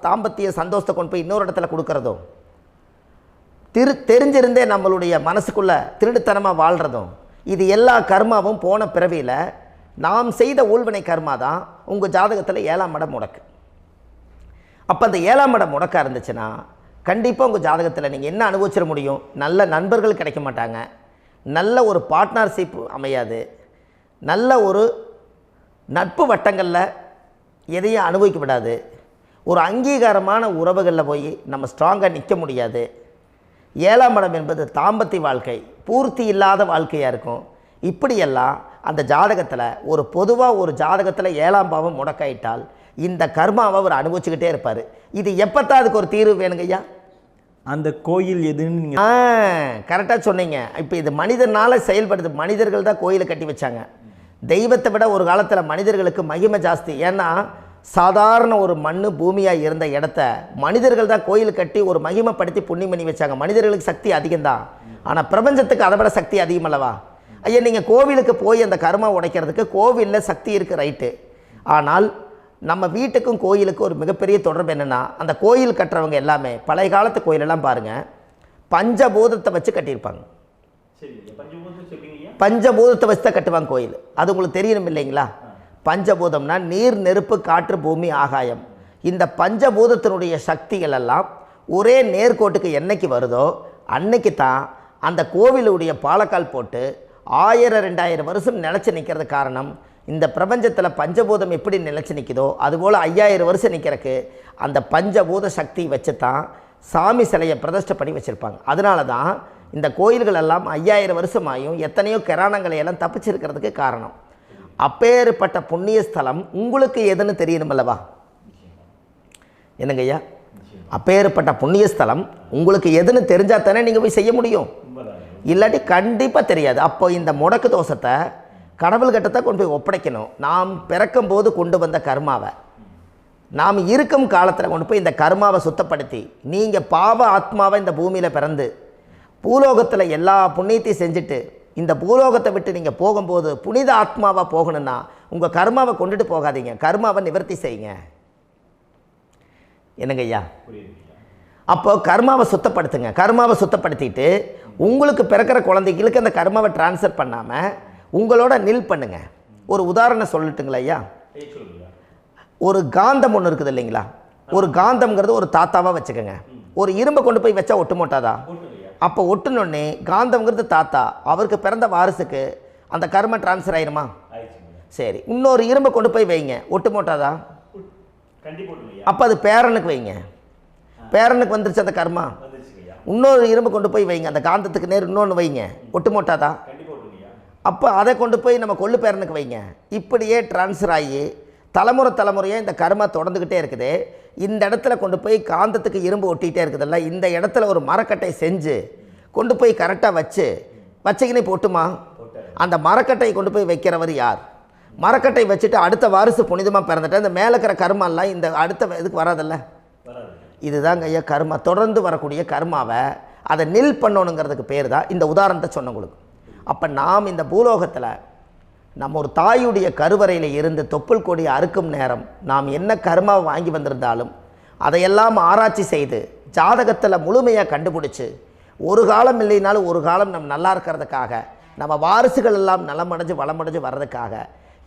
தாம்பத்திய சந்தோஷத்தை கொண்டு போய் இன்னொரு இடத்துல கொடுக்கறதும், தெரிஞ்சிருந்தே நம்மளுடைய மனசுக்குள்ளே திருடுத்தனமாக வாழ்கிறதும், இது எல்லா கர்மாவும் போன பிறவியில் நாம் செய்த ஊழ்வினை கர்மா தான் உங்கள் ஜாதகத்தில் 7ஆம் இடம் முடக்கு. அப்போ அந்த 7ஆம் இடம் முடக்கா இருந்துச்சுன்னா கண்டிப்பாக உங்கள் ஜாதகத்தில் நீங்கள் என்ன அனுபவிச்சிட முடியும்? நல்ல நண்பர்கள் கிடைக்க மாட்டாங்க, நல்ல ஒரு பார்ட்னர்ஷிப் அமையாது, நல்ல ஒரு நட்பு வட்டங்களில் எதையும் அனுபவிக்க விடாது, ஒரு அங்கீகாரமான உறவுகளில் போய் நம்ம ஸ்ட்ராங்காக நிற்க முடியாது. 7ஆம் இடம் என்பது தாம்பத்திய வாழ்க்கை, பூர்த்தி இல்லாத வாழ்க்கையாக இருக்கும். இப்படியெல்லாம் அந்த ஜாதகத்தில் ஒரு பொதுவாக ஒரு ஜாதகத்தில் 7ஆம் பாவம் முடக்காயிட்டால் இந்த கர்மாவை அவர் அனுபவிச்சுக்கிட்டே இருப்பார். இது எப்போத்தான் அதுக்கு ஒரு தீர்வு வேணுங்கய்யா? அந்த கோயில் எதுன்னு நீங்கள் கரெக்டாக சொன்னீங்க. இப்போ இது மனிதனால் செயல்படுது. மனிதர்கள் தான் கோயிலை கட்டி வச்சாங்க. தெய்வத்தை விட ஒரு காலத்தில் மனிதர்களுக்கு மகிமை ஜாஸ்தி. ஏன்னா சாதாரண ஒரு மண் பூமியாக இருந்த இடத்த மனிதர்கள் தான் கோயில் கட்டி ஒரு மகிமைப்படுத்தி புண்ணியம் பண்ணி வச்சாங்க. மனிதர்களுக்கு சக்தி அதிகம்தான், ஆனால் பிரபஞ்சத்துக்கு அதை விட சக்தி அதிகம் அல்லவா? ஐயா, நீங்கள் கோவிலுக்கு போய் அந்த கர்மா உடைக்கிறதுக்கு கோவிலில் சக்தி இருக்குது, ரைட்டு. ஆனால் நம்ம வீட்டுக்கும் கோயிலுக்கும் ஒரு மிகப்பெரிய தொடர்பு என்னென்னா, அந்த கோயில் கட்டுறவங்க எல்லாமே பழைய காலத்து கோயிலெல்லாம் பாருங்கள், பஞ்சபூதத்தை வச்சு கட்டியிருப்பாங்க. பஞ்சபூதத்தை வச்சு தான் கட்டுவாங்க கோயில். அது உங்களுக்கு தெரியணும் இல்லைங்களா? பஞ்சபூதம்னா நீர், நெருப்பு, காற்று, பூமி, ஆகாயம். இந்த பஞ்சபூதத்தினுடைய சக்திகள் எல்லாம் ஒரே நேர்கோட்டுக்கு என்னைக்கு வருதோ அன்னைக்கு தான் அந்த கோவிலுடைய பாலக்கால் போட்டு 1000-2000 வருஷம் நிலச்சி நிற்கிறது. காரணம், இந்த பிரபஞ்சத்தில் பஞ்சபூதம் எப்படி நிலச்சி நிற்குதோ அதுபோல் 5000 வருஷம் நிற்கிறதுக்கு அந்த பஞ்சபூத சக்தி வச்சு தான் சாமி சிலையை பிரதிஷ்டை பண்ணி வச்சுருப்பாங்க. அதனால தான் இந்த கோயில்கள் எல்லாம் 5000 வருஷமாயும் எத்தனையோ கிராணங்களை எல்லாம் தப்பிச்சிருக்கிறதுக்கு காரணம். அப்பேற்பட்ட புண்ணிய ஸ்தலம் உங்களுக்கு எதுன்னு தெரியணும் அல்லவா? என்னங்க ஐயா? அப்பேற்பட்ட புண்ணிய ஸ்தலம் உங்களுக்கு எதுன்னு தெரிஞ்சால் தானே நீங்கள் போய் செய்ய முடியும், இல்லாட்டி கண்டிப்பாக தெரியாது. அப்போ இந்த முடக்கு தோஷத்தை கடவுள்கிட்ட கொண்டு போய் ஒப்படைக்கணும். நாம் பிறக்கும் போது கொண்டு வந்த கர்மாவை நாம் இருக்கும் காலத்தில் கொண்டு போய் இந்த கர்மாவை சுத்தப்படுத்தி, நீங்கள் பாவ ஆத்மாவை இந்த பூமியில் பிறந்து பூலோகத்தில் எல்லா புண்ணியத்தையும் செஞ்சுட்டு இந்த பூலோகத்தை விட்டு நீங்கள் போகும்போது புனித ஆத்மாவாக போகணுன்னா உங்கள் கர்மாவை கொண்டுட்டு போகாதீங்க, கர்மாவை நிவர்த்தி செய்யுங்க. என்னங்க ஐயா? அப்போ கர்மாவை சுத்தப்படுத்துங்க. கர்மாவை சுத்தப்படுத்திட்டு உங்களுக்கு பிறக்கிற குழந்தைகளுக்கு அந்த கர்மாவை டிரான்ஸ்ஃபர் பண்ணாமல் உங்களோட நில் பண்ணுங்க. ஒரு உதாரணம் சொல்லட்டுங்களா ஐயா? ஒரு காந்தம் ஒன்று இருக்குது இல்லைங்களா? ஒரு காந்தம்ங்கிறது ஒரு தாத்தாவாக வச்சுக்கோங்க. ஒரு இரும்பை கொண்டு போய் வச்சா ஒட்டு மோட்டாதா? அப்போ ஒட்டுனோடனே காந்தம்ங்கிறது தாத்தா, அவருக்கு பிறந்த வாரிசுக்கு அந்த கர்ம டிரான்ஸ்ஃபர் ஆயிருமா? சரி, இன்னொரு இரும்பை கொண்டு போய் வைங்க, ஒட்டு மோட்டாதா? அப்போ அது பேரனுக்கு வைங்க, பேரனுக்கு வந்துருச்சு அந்த கர்மா. இன்னொரு இரும்பை கொண்டு போய் வைங்க, அந்த காந்தத்துக்கு நேர் இன்னொன்று வைங்க, ஒட்டு மோட்டாதா? அப்போ அதை கொண்டு போய் நம்ம கொள்ளு பேரனுக்கு வைங்க. இப்படியே டிரான்ஸ்ஃபர் ஆகி தலைமுறையாக இந்த கர்மா தொடர்ந்துக்கிட்டே இருக்குது. இந்த இடத்துல கொண்டு போய் காந்தத்துக்கு இரும்பு ஒட்டிகிட்டே இருக்குதுல்ல, இந்த இடத்துல ஒரு மரக்கட்டை செஞ்சு கொண்டு போய் கரெக்டாக வச்சுக்கினே போட்டுமா? அந்த மரக்கட்டையை கொண்டு போய் வைக்கிறவர் யார்? மரக்கட்டை வச்சுட்டு அடுத்த வாரிசு புனிதமாக பிறந்துட்டு அந்த மேலே இருக்கிற கர்மாலாம் இந்த அடுத்த இதுக்கு வராதில்ல. இதுதாங்க ஐயா கர்மா. தொடர்ந்து வரக்கூடிய கர்மாவை அதை நில் பண்ணணுங்கிறதுக்கு பேர் தான் இந்த உதாரணத்தை சொன்னவங்களுக்கு. அப்போ நாம் இந்த பூலோகத்தில் நம்ம ஒரு தாயுடைய கருவறையில் இருந்து தொப்புள் கொடி அறுக்கும் நேரம் நாம் என்ன கர்மாவை வாங்கி வந்திருந்தாலும் அதையெல்லாம் ஆராய்ச்சி செய்து ஜாதகத்தில் முழுமையாக கண்டுபிடிச்சி ஒரு காலம் இல்லைனாலும் ஒரு காலம் நம்ம நல்லா இருக்கிறதுக்காக, நம்ம வாரிசுகள் எல்லாம் நலமடைஞ்சு வளமடைஞ்சு வர்றதுக்காக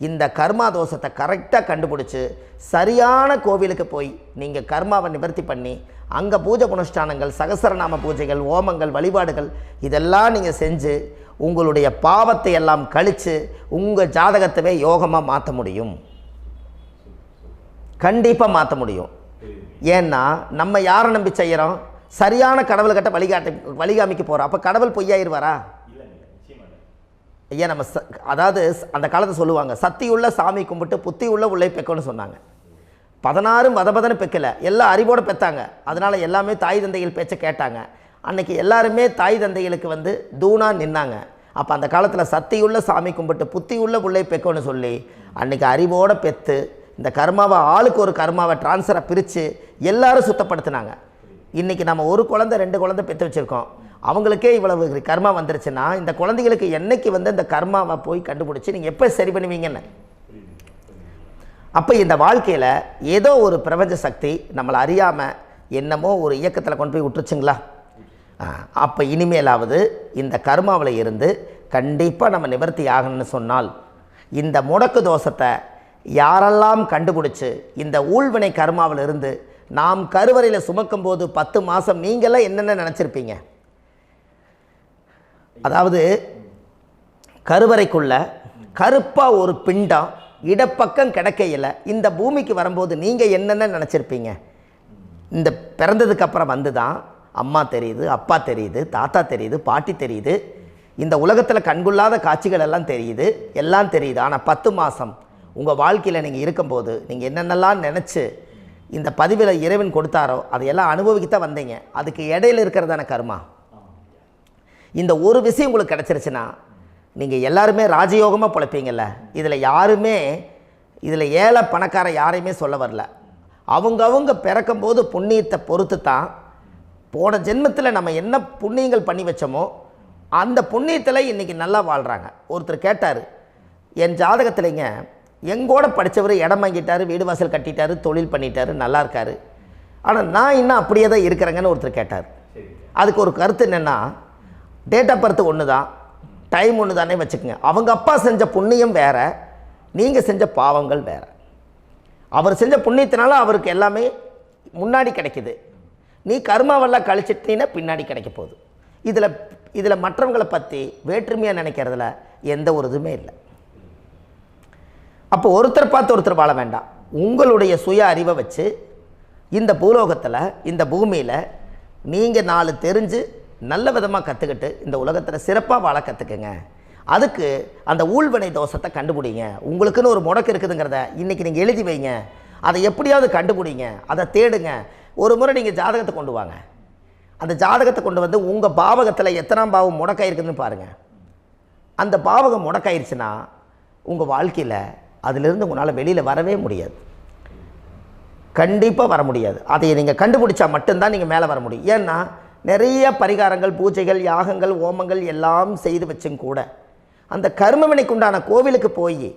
இந்த கர்மா தோஷத்தை கரெக்டாக கண்டுபிடிச்சி சரியான கோவிலுக்கு போய் நீங்கள் கர்மாவை நிவர்த்தி பண்ணி அங்கே பூஜை புனஸ்தானங்கள், சகசரநாம பூஜைகள், ஓமங்கள், வழிபாடுகள் இதெல்லாம் நீங்கள் செஞ்சு உங்களுடைய பாவத்தை எல்லாம் கழித்து உங்கள் ஜாதகத்தவே யோகமாக மாற்ற முடியும். கண்டிப்பாக மாற்ற முடியும். ஏன்னா நம்ம யாரை நம்பி செய்கிறோம்? சரியான கடவுள்கிட்ட வழிகாமிக்க போகிறோம். அப்போ கடவுள் பொய்யாயிருவாரா? ஐயா, நம்ம அதாவது அந்த காலத்தை சொல்லுவாங்க, சத்தியுள்ள சாமி கும்பிட்டு புத்தி உள்ள உள்ளே பெக்கணும்னு சொன்னாங்க. 16 வதபதன்னு பெக்கலை, எல்லாம் அறிவோடு பெற்றாங்க. அதனால் எல்லாமே தாய் தந்தைகள் பேச்சை கேட்டாங்க. அன்றைக்கி எல்லாருமே தாய் தந்தைகளுக்கு தூணாக நின்னாங்க. அப்போ அந்த காலத்தில் சத்தியுள்ள சாமி கும்பிட்டு புத்தி உள்ள உள்ளே பெக்கணும்னு சொல்லி அன்றைக்கி அறிவோடு பெற்று இந்த கர்மாவை ஆளுக்கு ஒரு கர்மாவை டிரான்ஸ்ஃபரை பிரித்து எல்லாரும் சுத்தப்படுத்தினாங்க. இன்றைக்கி நம்ம ஒரு குழந்தை 2 குழந்தை பெற்று வச்சுருக்கோம். அவங்களுக்கே இவ்வளவு கர்மா வந்துருச்சுன்னா இந்த குழந்தைகளுக்கு என்னைக்கு இந்த கர்மாவை போய் கண்டுபிடிச்சி நீங்கள் எப்போ சரி பண்ணுவீங்கன்னு. அப்போ இந்த வாழ்க்கையில் ஏதோ ஒரு பிரபஞ்ச சக்தி நம்மளை அறியாமல் என்னமோ ஒரு இயக்கத்தில் கொண்டு போய் விட்டுருச்சுங்களா? அப்போ இனிமேலாவது இந்த கர்மாவில் இருந்து கண்டிப்பாக நம்ம நிவர்த்தி ஆகணும்னு சொன்னால் இந்த முடக்கு தோஷத்தை யாரெல்லாம் கண்டுபிடிச்சி இந்த ஊழ்வினை கர்மாவில் இருந்து நாம் கருவறையில் சுமக்கும் போது 10 மாதம் நீங்களாம் என்னென்ன நினச்சிருப்பீங்க? அதாவது கருவறைக்குள்ள கருப்பாக ஒரு பிண்டம் இடப்பக்கம் கிடக்கையில் இந்த பூமிக்கு வரும்போது நீங்கள் என்னென்ன நினச்சிருப்பீங்க? இந்த பிறந்ததுக்கு அப்புறம் வந்து தான் அம்மா தெரியுது, அப்பா தெரியுது, தாத்தா தெரியுது, பாட்டி தெரியுது, இந்த உலகத்தில் கண்கொள்ளாத காட்சிகள் எல்லாம் தெரியுது, எல்லாம் தெரியுது. ஆனால் 10 மாதம் உங்கள் வாழ்க்கையில் நீங்கள் இருக்கும்போது நீங்கள் என்னென்னலாம் நினச்சி இந்த பதிவில் இறைவன் கொடுத்தாரோ அதையெல்லாம் அனுபவிக்கத்தான் வந்தீங்க. அதுக்கு இடையில இருக்கிறதான கர்மா. இந்த ஒரு விஷயம் உங்களுக்கு கிடச்சிருச்சுன்னா நீங்கள் எல்லாருமே ராஜயோகமாக பிழைப்பீங்கள்ல. இதில் ஏழை பணக்கார யாரையுமே சொல்ல வரல. அவங்க பிறக்கும்போது புண்ணியத்தை பொறுத்து தான் போன ஜென்மத்தில் நம்ம என்ன புண்ணியங்கள் பண்ணி வச்சோமோ அந்த புண்ணியத்தில் இன்றைக்கி நல்லா வாழ்கிறாங்க. ஒருத்தர் கேட்டார், என் ஜாதகத்தில்ங்க எங்கூட படித்தவர் இடம் வாங்கிட்டார், வீடு வாசல் கட்டிட்டார், தொழில் பண்ணிட்டார், நல்லா இருக்கார், ஆனால் நான் இன்னும் அப்படியே தான் இருக்கிறேங்கன்னு ஒருத்தர் கேட்டார். அதுக்கு ஒரு கருத்து என்னென்னா, டேட் ஆஃப் பர்த் ஒன்று தான், டைம் ஒன்று தானே வச்சுக்கோங்க. அவங்க அப்பா செஞ்ச புண்ணியம் வேறு, நீங்கள் செஞ்ச பாவங்கள் வேறு. அவர் செஞ்ச புண்ணியத்தினால அவருக்கு எல்லாமே முன்னாடி கிடைக்கிது. நீ கர்மாவெல்லாம் கழிச்சிட்டினா பின்னாடி கிடைக்க போகுது. இதில் மற்றவங்களை பற்றி வேற்றுமையாக நினைக்கிறதுல எந்த ஒரு இதுவுமே இல்லை. அப்போ ஒருத்தர் பார்த்து ஒருத்தர் வாழ வேண்டாம். உங்களுடைய சுய அறிவை வச்சு இந்த பூலோகத்தில் இந்த பூமியில் நீங்கள் 4 தெரிஞ்சு நல்ல விதமாக கற்றுக்கிட்டு இந்த உலகத்தில் சிறப்பாக வாழ கற்றுக்குங்க. அதுக்கு அந்த ஊழ்வினை தோஷத்தை கண்டுபிடிங்க. உங்களுக்குன்னு ஒரு முடக்கு இருக்குதுங்கிறத இன்றைக்கி நீங்கள் எழுதி வைங்க. அதை எப்படியாவது கண்டுபிடிங்க, அதை தேடுங்க. ஒரு முறை நீங்கள் ஜாதகத்தை கொண்டு வாங்க. அந்த ஜாதகத்தை கொண்டு வந்து உங்கள் பாவகத்தில் எத்தனாம் பாவம் முடக்காயிருக்குதுன்னு பாருங்கள். அந்த பாவகம் முடக்காயிருச்சுன்னா உங்கள் வாழ்க்கையில் அதிலிருந்து உங்களால் வெளியில் வரவே முடியாது, கண்டிப்பாக வர முடியாது. அதை நீங்கள் கண்டுபிடிச்சா மட்டும்தான் நீங்கள் மேலே வர முடியும். ஏன்னா நிறைய பரிகாரங்கள், பூஜைகள், யாகங்கள், ஓமங்கள் எல்லாம் செய்து வச்சும் கூட அந்த கர்மவினைக்கு உண்டான கோவிலுக்கு போய்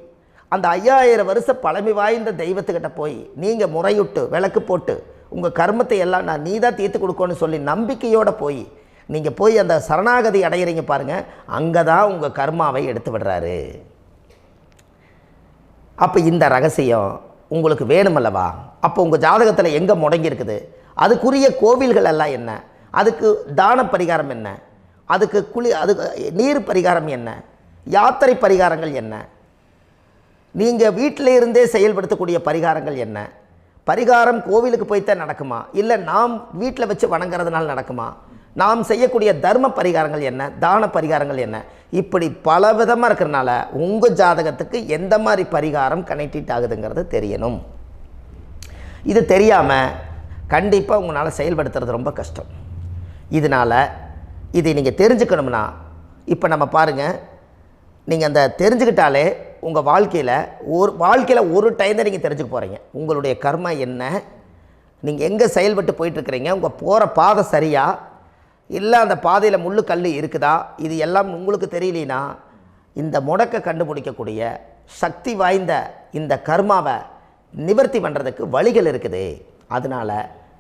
அந்த 5000 வருஷ பழமை வாய்ந்த தெய்வத்துக்கிட்ட போய் நீங்கள் முறையிட்டு விளக்கு போட்டு உங்கள் கர்மத்தை எல்லாம் நான் நீ தான் தீர்த்து கொடுக்கணும்னு சொல்லி நம்பிக்கையோடு நீங்கள் போய் அந்த சரணாகதி அடையிறீங்க பாருங்கள், அங்கே தான் உங்கள் கர்மாவை எடுத்து விடுறாரு. அப்போ இந்த ரகசியம் உங்களுக்கு வேணுமல்லவா? அப்போ உங்கள் ஜாதகத்தில் எங்கே முடங்கி அதுக்குரிய கோவில்கள் எல்லாம் என்ன, அதுக்கு தான பரிகாரம் என்ன, அதுக்கு நீர் பரிகாரம் என்ன, யாத்திரை பரிகாரங்கள் என்ன, நீங்கள் வீட்டில் இருந்தே செயல்படுத்தக்கூடிய பரிகாரங்கள் என்ன, பரிகாரம் கோவிலுக்கு போய்த்தான் நடக்குமா, இல்லை நாம் வீட்டில் வச்சு வணங்குறதுனால நடக்குமா, நாம் செய்யக்கூடிய தர்ம பரிகாரங்கள் என்ன, தான பரிகாரங்கள் என்ன, இப்படி பல விதமாக இருக்கிறனால உங்கள் ஜாதகத்துக்கு எந்த மாதிரி பரிகாரம் கனெக்ட் ஆகுதுங்கிறது தெரியணும். இது தெரியாமல் கண்டிப்பாக உங்களால் செயல்படுத்துறது ரொம்ப கஷ்டம். இதனால் இதை நீங்கள் தெரிஞ்சுக்கணும்னா இப்போ நம்ம பாருங்கள், நீங்கள் அந்த தெரிஞ்சுக்கிட்டாலே உங்கள் வாழ்க்கையில் ஒரு டைம் தான் நீங்கள் தெரிஞ்சுக்க போகிறீங்க. உங்களுடைய கர்மா என்ன, நீங்கள் எங்கே செயல்பட்டு போயிட்டுருக்கிறீங்க, உங்கள் போகிற பாதை சரியா இல்லை அந்த பாதையில் முள்ளு கல் இருக்குதா, இது எல்லாம் உங்களுக்கு தெரியலனா இந்த முடக்கை கண்டுபிடிக்கக்கூடிய சக்தி வாய்ந்த இந்த கர்மாவை நிவர்த்தி பண்ணுறதுக்கு வழிகள் இருக்குது. அதனால்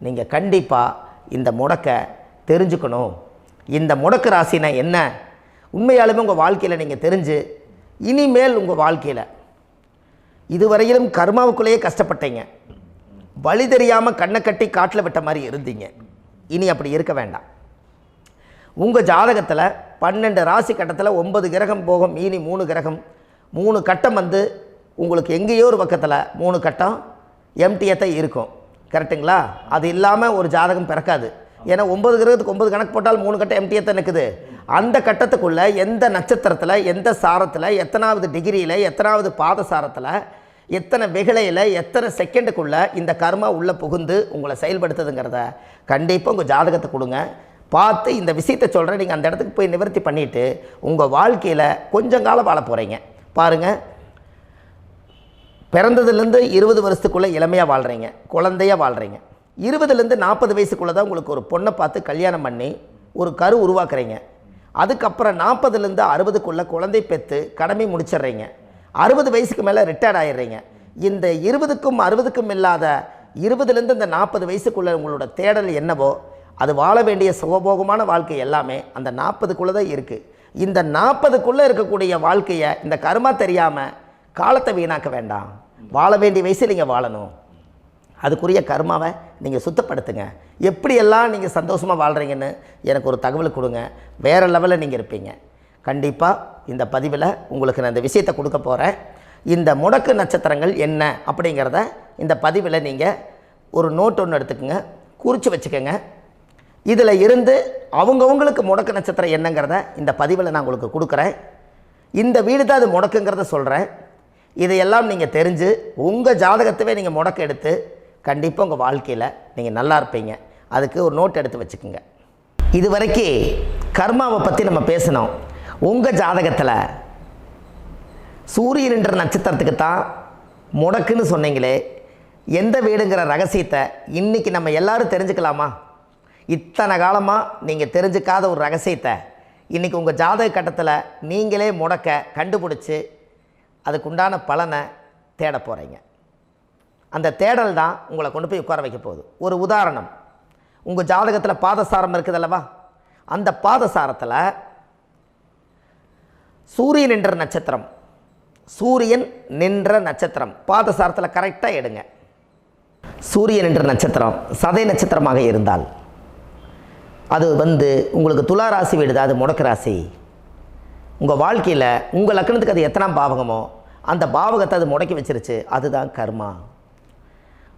நீங்கள் கண்டிப்பாக இந்த முடக்கை தெரிஞ்சுக்கணும். இந்த முடக்கு ராசினா என்ன உண்மையாலுமே உங்கள் வாழ்க்கையில் நீங்கள் தெரிஞ்சு இனிமேல் உங்கள் வாழ்க்கையில் இதுவரையிலும் கர்மாவுக்குள்ளேயே கஷ்டப்பட்டீங்க, வழி தெரியாமல் கண்ணை கட்டி காட்டில் விட்ட மாதிரி இருந்தீங்க. இனி அப்படி இருக்க வேண்டாம். உங்கள் ஜாதகத்தில் 12 ராசி கட்டத்தில் 9 கிரகம் போகும், மீனி 3 கிரகம், 3 கட்டம் உங்களுக்கு எங்கேயோ ஒரு பக்கத்தில் 3 கட்டம் எம்டியாக தான் இருக்கும். கரெக்டுங்களா? அது இல்லாமல் ஒரு ஜாதகம் பிறக்காது. ஏன்னா 9 கிரகத்துக்கு 9 கணக்கு போட்டால் 3 கட்டம் எம்டியாக தான் நிற்குது. அந்த கட்டத்துக்குள்ளே எந்த நட்சத்திரத்தில், எந்த சாரத்தில், எத்தனாவது டிகிரியில், எத்தனாவது பாதசாரத்தில், எத்தனை வெகுளையில், எத்தனை செகண்டுக்குள்ளே இந்த கர்மா உள்ளே புகுந்து உங்களை செயல்படுத்துதுங்கிறத கண்டிப்பாக உங்கள் ஜாதகத்தை கொடுங்க. பார்த்து இந்த விஷயத்தை சொல்கிறேன், நீங்கள் அந்த இடத்துக்கு போய் நிவர்த்தி பண்ணிவிட்டு உங்கள் வாழ்க்கையில் கொஞ்சம் காலம் வாழ போகிறீங்க. பாருங்கள், பிறந்ததுலேருந்து 20 வருஷத்துக்குள்ளே இளமையாக வாழ்கிறீங்க, குழந்தையாக வாழ்கிறீங்க. 20லேருந்து 40 வயசுக்குள்ளே தான் உங்களுக்கு ஒரு பொண்ணை பார்த்து கல்யாணம் பண்ணி ஒரு கரு உருவாக்குறீங்க. அதுக்கப்புறம் 40லேருந்து 60க்குள்ளே குழந்தை பெற்று கடமை முடிச்சிடுறீங்க. 60 வயசுக்கு மேலே ரிட்டையர்ட் ஆகிடுறீங்க. இந்த 20க்கும் 60க்கும் இல்லாத 20லேருந்து இந்த 40 வயசுக்குள்ளே உங்களோட தேடல் என்னவோ அது வாழ வேண்டிய சுகபோகமான வாழ்க்கை எல்லாமே அந்த 40க்குள்ளே தான் இருக்குது. இந்த 40க்குள்ளே இருக்கக்கூடிய வாழ்க்கையை இந்த கர்மா தெரியாமல் காலத்தை வீணாக்க வேண்டாம். வாழ வேண்டிய வயசில் நீங்கள் வாழணும். அதுக்குரிய கர்மாவை நீங்கள் சுத்தப்படுத்துங்க. எப்படியெல்லாம் நீங்கள் சந்தோஷமாக வாழ்கிறீங்கன்னு எனக்கு ஒரு தகவல் கொடுங்க. வேறு லெவலில் நீங்கள் இருப்பீங்க. கண்டிப்பாக இந்த பதிவில் உங்களுக்கு நான் இந்த விஷயத்தை கொடுக்க போகிறேன். இந்த முடக்கு நட்சத்திரங்கள் என்ன அப்படிங்கிறத இந்த பதிவில் நீங்கள் ஒரு நோட் ஒன்று எடுத்துக்கோங்க, குறித்து வச்சுக்கோங்க. இதில் இருந்து அவங்கவுங்களுக்கு முடக்கு நட்சத்திரம் என்னங்கிறத இந்த பதிவில் நான் உங்களுக்கு கொடுக்குறேன். இந்த வீடு தான் அது முடக்குங்கிறத சொல்கிறேன். இதையெல்லாம் நீங்கள் தெரிஞ்சு உங்கள் ஜாதகத்தவே நீங்கள் முடக்கு எடுத்து கண்டிப்பாக உங்கள் வாழ்க்கையில் நீங்கள் நல்லா இருப்பீங்க. அதுக்கு ஒரு நோட் எடுத்து வச்சுக்கோங்க. இது வரைக்கும் கர்மாவை பற்றி நம்ம பேசினோம். உங்கள் ஜாதகத்தில் சூரியன் என்ற நட்சத்திரத்துக்கு தான் முடக்குன்னு சொன்னீங்களே, எந்த வீடுங்கிற ரகசியத்தை இன்றைக்கி நம்ம எல்லோரும் தெரிஞ்சுக்கலாமா? இத்தனை காலமாக நீங்கள் தெரிஞ்சுக்காத ஒரு ரகசியத்தை இன்றைக்கி உங்கள் ஜாதக கட்டத்தில் நீங்களே முடக்க கண்டுபிடிச்சி அதுக்குண்டான பலனை தேட போகிறீங்க. அந்த தேடல் தான் உங்களை கொண்டு போய் உட்கார வைக்க போகுது. ஒரு உதாரணம், உங்கள் ஜாதகத்தில் பாதசாரம் இருக்குது அல்லவா? அந்த பாதசாரத்தில் சூரியன் என்ற நட்சத்திரம், சூரியன் நின்ற நட்சத்திரம் பாதசாரத்தில் கரெக்டாக எடுங்க. சூரியன் என்ற நட்சத்திரம் சதய நட்சத்திரமாக இருந்தால் அது உங்களுக்கு துலா ராசி வீடுது, அது முடக்கு ராசி. உங்கள் வாழ்க்கையில் உங்கள் லக்னத்துக்கு அது எத்தனாம் பாவகமோ அந்த பாவகத்தை அது முடக்கி வச்சிருச்சு, அதுதான் கர்மா.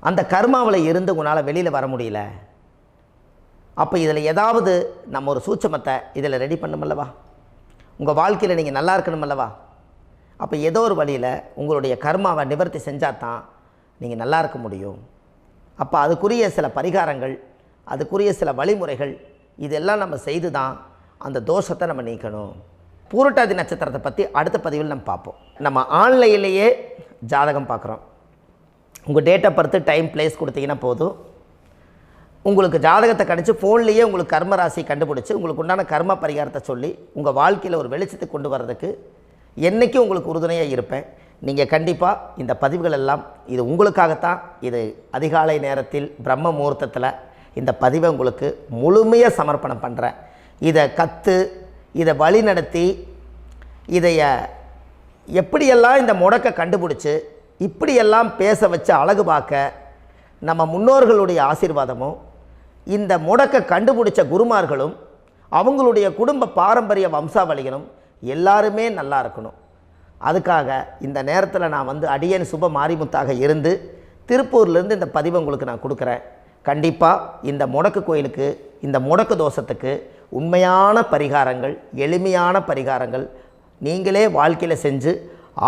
அந்த கர்மாவில் இருந்து உங்களால் வெளியில் வர முடியல. அப்போ இதில் ஏதாவது நம்ம ஒரு சூட்சமத்தை இதில் ரெடி பண்ணமல்லவா? உங்கள் வாழ்க்கையில் நீங்கள் நல்லா இருக்கணுமல்லவா? அப்போ ஏதோ ஒரு வழியில் உங்களுடைய கர்மாவை நிவர்த்தி செஞ்சால் தான் நீங்கள் நல்லா இருக்க முடியும். அப்போ அதுக்குரிய சில பரிகாரங்கள், அதுக்குரிய சில வழிமுறைகள் இதெல்லாம் நம்ம செய்து தான் அந்த தோஷத்தை நம்ம நீக்கணும். பூரட்டாதி நட்சத்திரத்தை பற்றி அடுத்த பதிவில் நம்ம பார்ப்போம். நம்ம ஆன்லைன்லேயே ஜாதகம் பார்க்குறோம். உங்கள் date of birth, time, place கொடுத்தீங்கன்னா போதும். உங்களுக்கு ஜாதகத்தை கணிச்சு ஃபோன்லேயே உங்களுக்கு கர்ம ராசி கண்டுபிடிச்சி உங்களுக்கு உண்டான கர்ம பரிகாரத்தை சொல்லி உங்கள் வாழ்க்கையில் ஒரு வெளிச்சத்தை கொண்டு வர்றதுக்கு என்றைக்கும் உங்களுக்கு உறுதுணையாக இருப்பேன். நீங்கள் கண்டிப்பாக இந்த பதிவுகள் எல்லாம் இது உங்களுக்காகத்தான். இது அதிகாலை நேரத்தில் பிரம்ம முகூர்த்தத்தில் இந்த பதிவை உங்களுக்கு முழுமையாக சமர்ப்பணம் பண்ணுறேன். இதை இதை வழி நடத்தி இதைய எப்படியெல்லாம் இந்த முடக்கை கண்டுபிடிச்சி இப்படியெல்லாம் பேச வச்சு அழகு பார்க்க நம்ம முன்னோர்களுடைய ஆசீர்வாதமும் இந்த முடக்கை கண்டுபிடிச்ச குருமார்களும் அவங்களுடைய குடும்ப பாரம்பரிய வம்சாவளிகளும் எல்லாருமே நல்லா இருக்கணும். அதுக்காக இந்த நேரத்தில் நான் அடியேன் சுப மாரிமுத்தாக இருந்து திருப்பூர்லேருந்து இந்த பதிவை உங்களுக்கு நான் கொடுக்குறேன். கண்டிப்பாக இந்த முடக்கு கோயிலுக்கு, இந்த முடக்கு தோஷத்துக்கு உண்மையான பரிகாரங்கள், எளிமையான பரிகாரங்கள் நீங்களே வாழ்க்கையில் செஞ்சு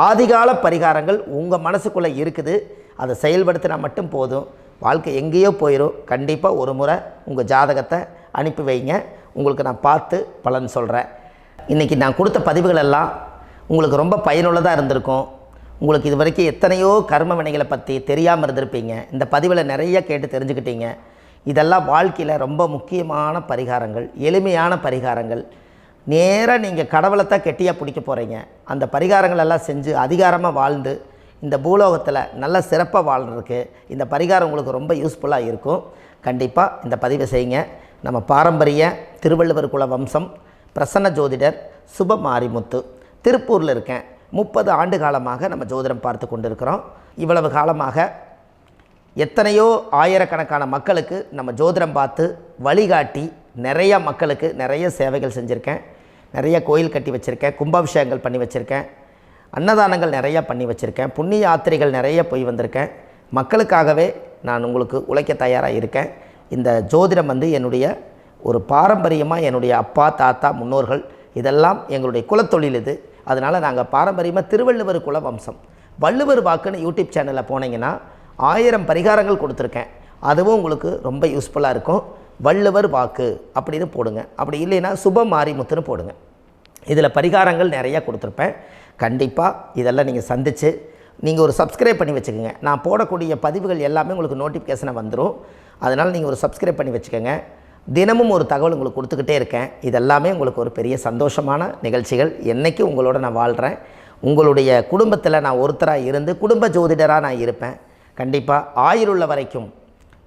ஆதிகால பரிகாரங்கள் உங்கள் மனசுக்குள்ளே இருக்குது. அதை செயல்படுத்தினா மட்டும் போதும், வாழ்க்கை எங்கேயோ போயிடும். கண்டிப்பாக ஒரு முறை உங்கள் ஜாதகத்தை அனுப்பி வைங்க, உங்களுக்கு நான் பார்த்து பலன் சொல்கிறேன். இன்றைக்கி நான் கொடுத்த பதிவுகள் எல்லாம் உங்களுக்கு ரொம்ப பயனுள்ளதாக இருந்திருக்கும். உங்களுக்கு இது வரைக்கும் எத்தனையோ கர்ம வினைகளை பற்றி தெரியாமல் இருந்திருப்பீங்க. இந்த பதிவில் நிறைய கேட்டு தெரிஞ்சுக்கிட்டீங்க. இதெல்லாம் வாழ்க்கையில் ரொம்ப முக்கியமான பரிகாரங்கள், எளிமையான பரிகாரங்கள். நேராக நீங்கள் கடவுளைத்தான் கெட்டியாக பிடிக்க போகிறீங்க. அந்த பரிகாரங்கள் எல்லாம் செஞ்சு அதிகாரமாக வாழ்ந்து இந்த பூலோகத்தில் நல்ல சிறப்பாக வாழ்கிறதுக்கு இந்த பரிகாரம் உங்களுக்கு ரொம்ப யூஸ்ஃபுல்லாக இருக்கும். கண்டிப்பாக இந்த பதிவை செய்யுங்க. நம்ம பாரம்பரிய திருவள்ளுவர் குல வம்சம், பிரசன்ன ஜோதிடர் சுப மாரிமுத்து, திருப்பூரில் இருக்கேன். 30 ஆண்டு காலமாக நம்ம ஜோதிடம் பார்த்து கொண்டிருக்கிறோம். இவ்வளவு காலமாக எத்தனையோ ஆயிரக்கணக்கான மக்களுக்கு நம்ம ஜோதிடம் பார்த்து வழிகாட்டி நிறைய மக்களுக்கு நிறைய சேவைகள் செஞ்சுருக்கேன். நிறைய கோயில் கட்டி வச்சுருக்கேன், கும்பாபிஷேகங்கள் பண்ணி வச்சுருக்கேன், அன்னதானங்கள் நிறையா பண்ணி வச்சுருக்கேன், புண்ணிய யாத்திரைகள் நிறைய போய் வந்திருக்கேன். மக்களுக்காகவே நான் உங்களுக்கு உழைக்க தயாராக இருக்கேன். இந்த ஜோதிடம் என்னுடைய ஒரு பாரம்பரியமாக என்னுடைய அப்பா, தாத்தா, முன்னோர்கள் இதெல்லாம் எங்களுடைய குலத்தொழில் இது. அதனால் நாங்கள் பாரம்பரியமாக திருவள்ளுவர் குல வம்சம். வள்ளுவர் வாக்குன்னு யூடியூப் சேனலில் போனீங்கன்னா 1000 பரிகாரங்கள் கொடுத்துருக்கேன். அதுவும் உங்களுக்கு ரொம்ப யூஸ்ஃபுல்லாக இருக்கும். வள்ளுவர் வாக்கு அப்படின்னு போடுங்க, அப்படி இல்லைன்னா சுப மாரிமுத்துன்னு போடுங்க. இதில் பரிகாரங்கள் நிறையா கொடுத்துருப்பேன். கண்டிப்பாக இதெல்லாம் நீங்கள் சந்தித்து நீங்கள் ஒரு சப்ஸ்கிரைப் பண்ணி வச்சுக்கோங்க. நான் போடக்கூடிய பதிவுகள் எல்லாமே உங்களுக்கு நோட்டிஃபிகேஷனை வந்துடும். அதனால் நீங்கள் ஒரு சப்ஸ்கிரைப் பண்ணி வச்சுக்கோங்க. தினமும் ஒரு தகவல் உங்களுக்கு கொடுத்துக்கிட்டே இருக்கேன். இதெல்லாமே உங்களுக்கு ஒரு பெரிய சந்தோஷமான நிகழ்ச்சிகள். என்றைக்கும் உங்களோட நான் வாழ்கிறேன். உங்களுடைய குடும்பத்தில் நான் ஒருத்தராக இருந்து குடும்ப ஜோதிடராக நான் இருப்பேன். கண்டிப்பாக ஆயுளுள்ள வரைக்கும்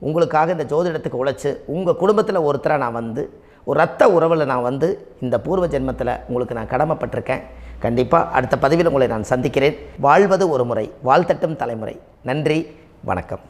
உங்களுக்காக இந்த ஜோதிடத்துக்கு உழைச்சி உங்கள் குடும்பத்தில் ஒருத்தராக நான் ஒரு ரத்த உறவில் நான் இந்த பூர்வ ஜென்மத்தில் உங்களுக்கு நான் கடமைப்பட்டிருக்கேன். கண்டிப்பாக அடுத்த பதிவில் உங்களை நான் சந்திக்கிறேன். வாழ்வது ஒரு முறை, வாழ்த்தட்டும் தலைமுறை. நன்றி, வணக்கம்.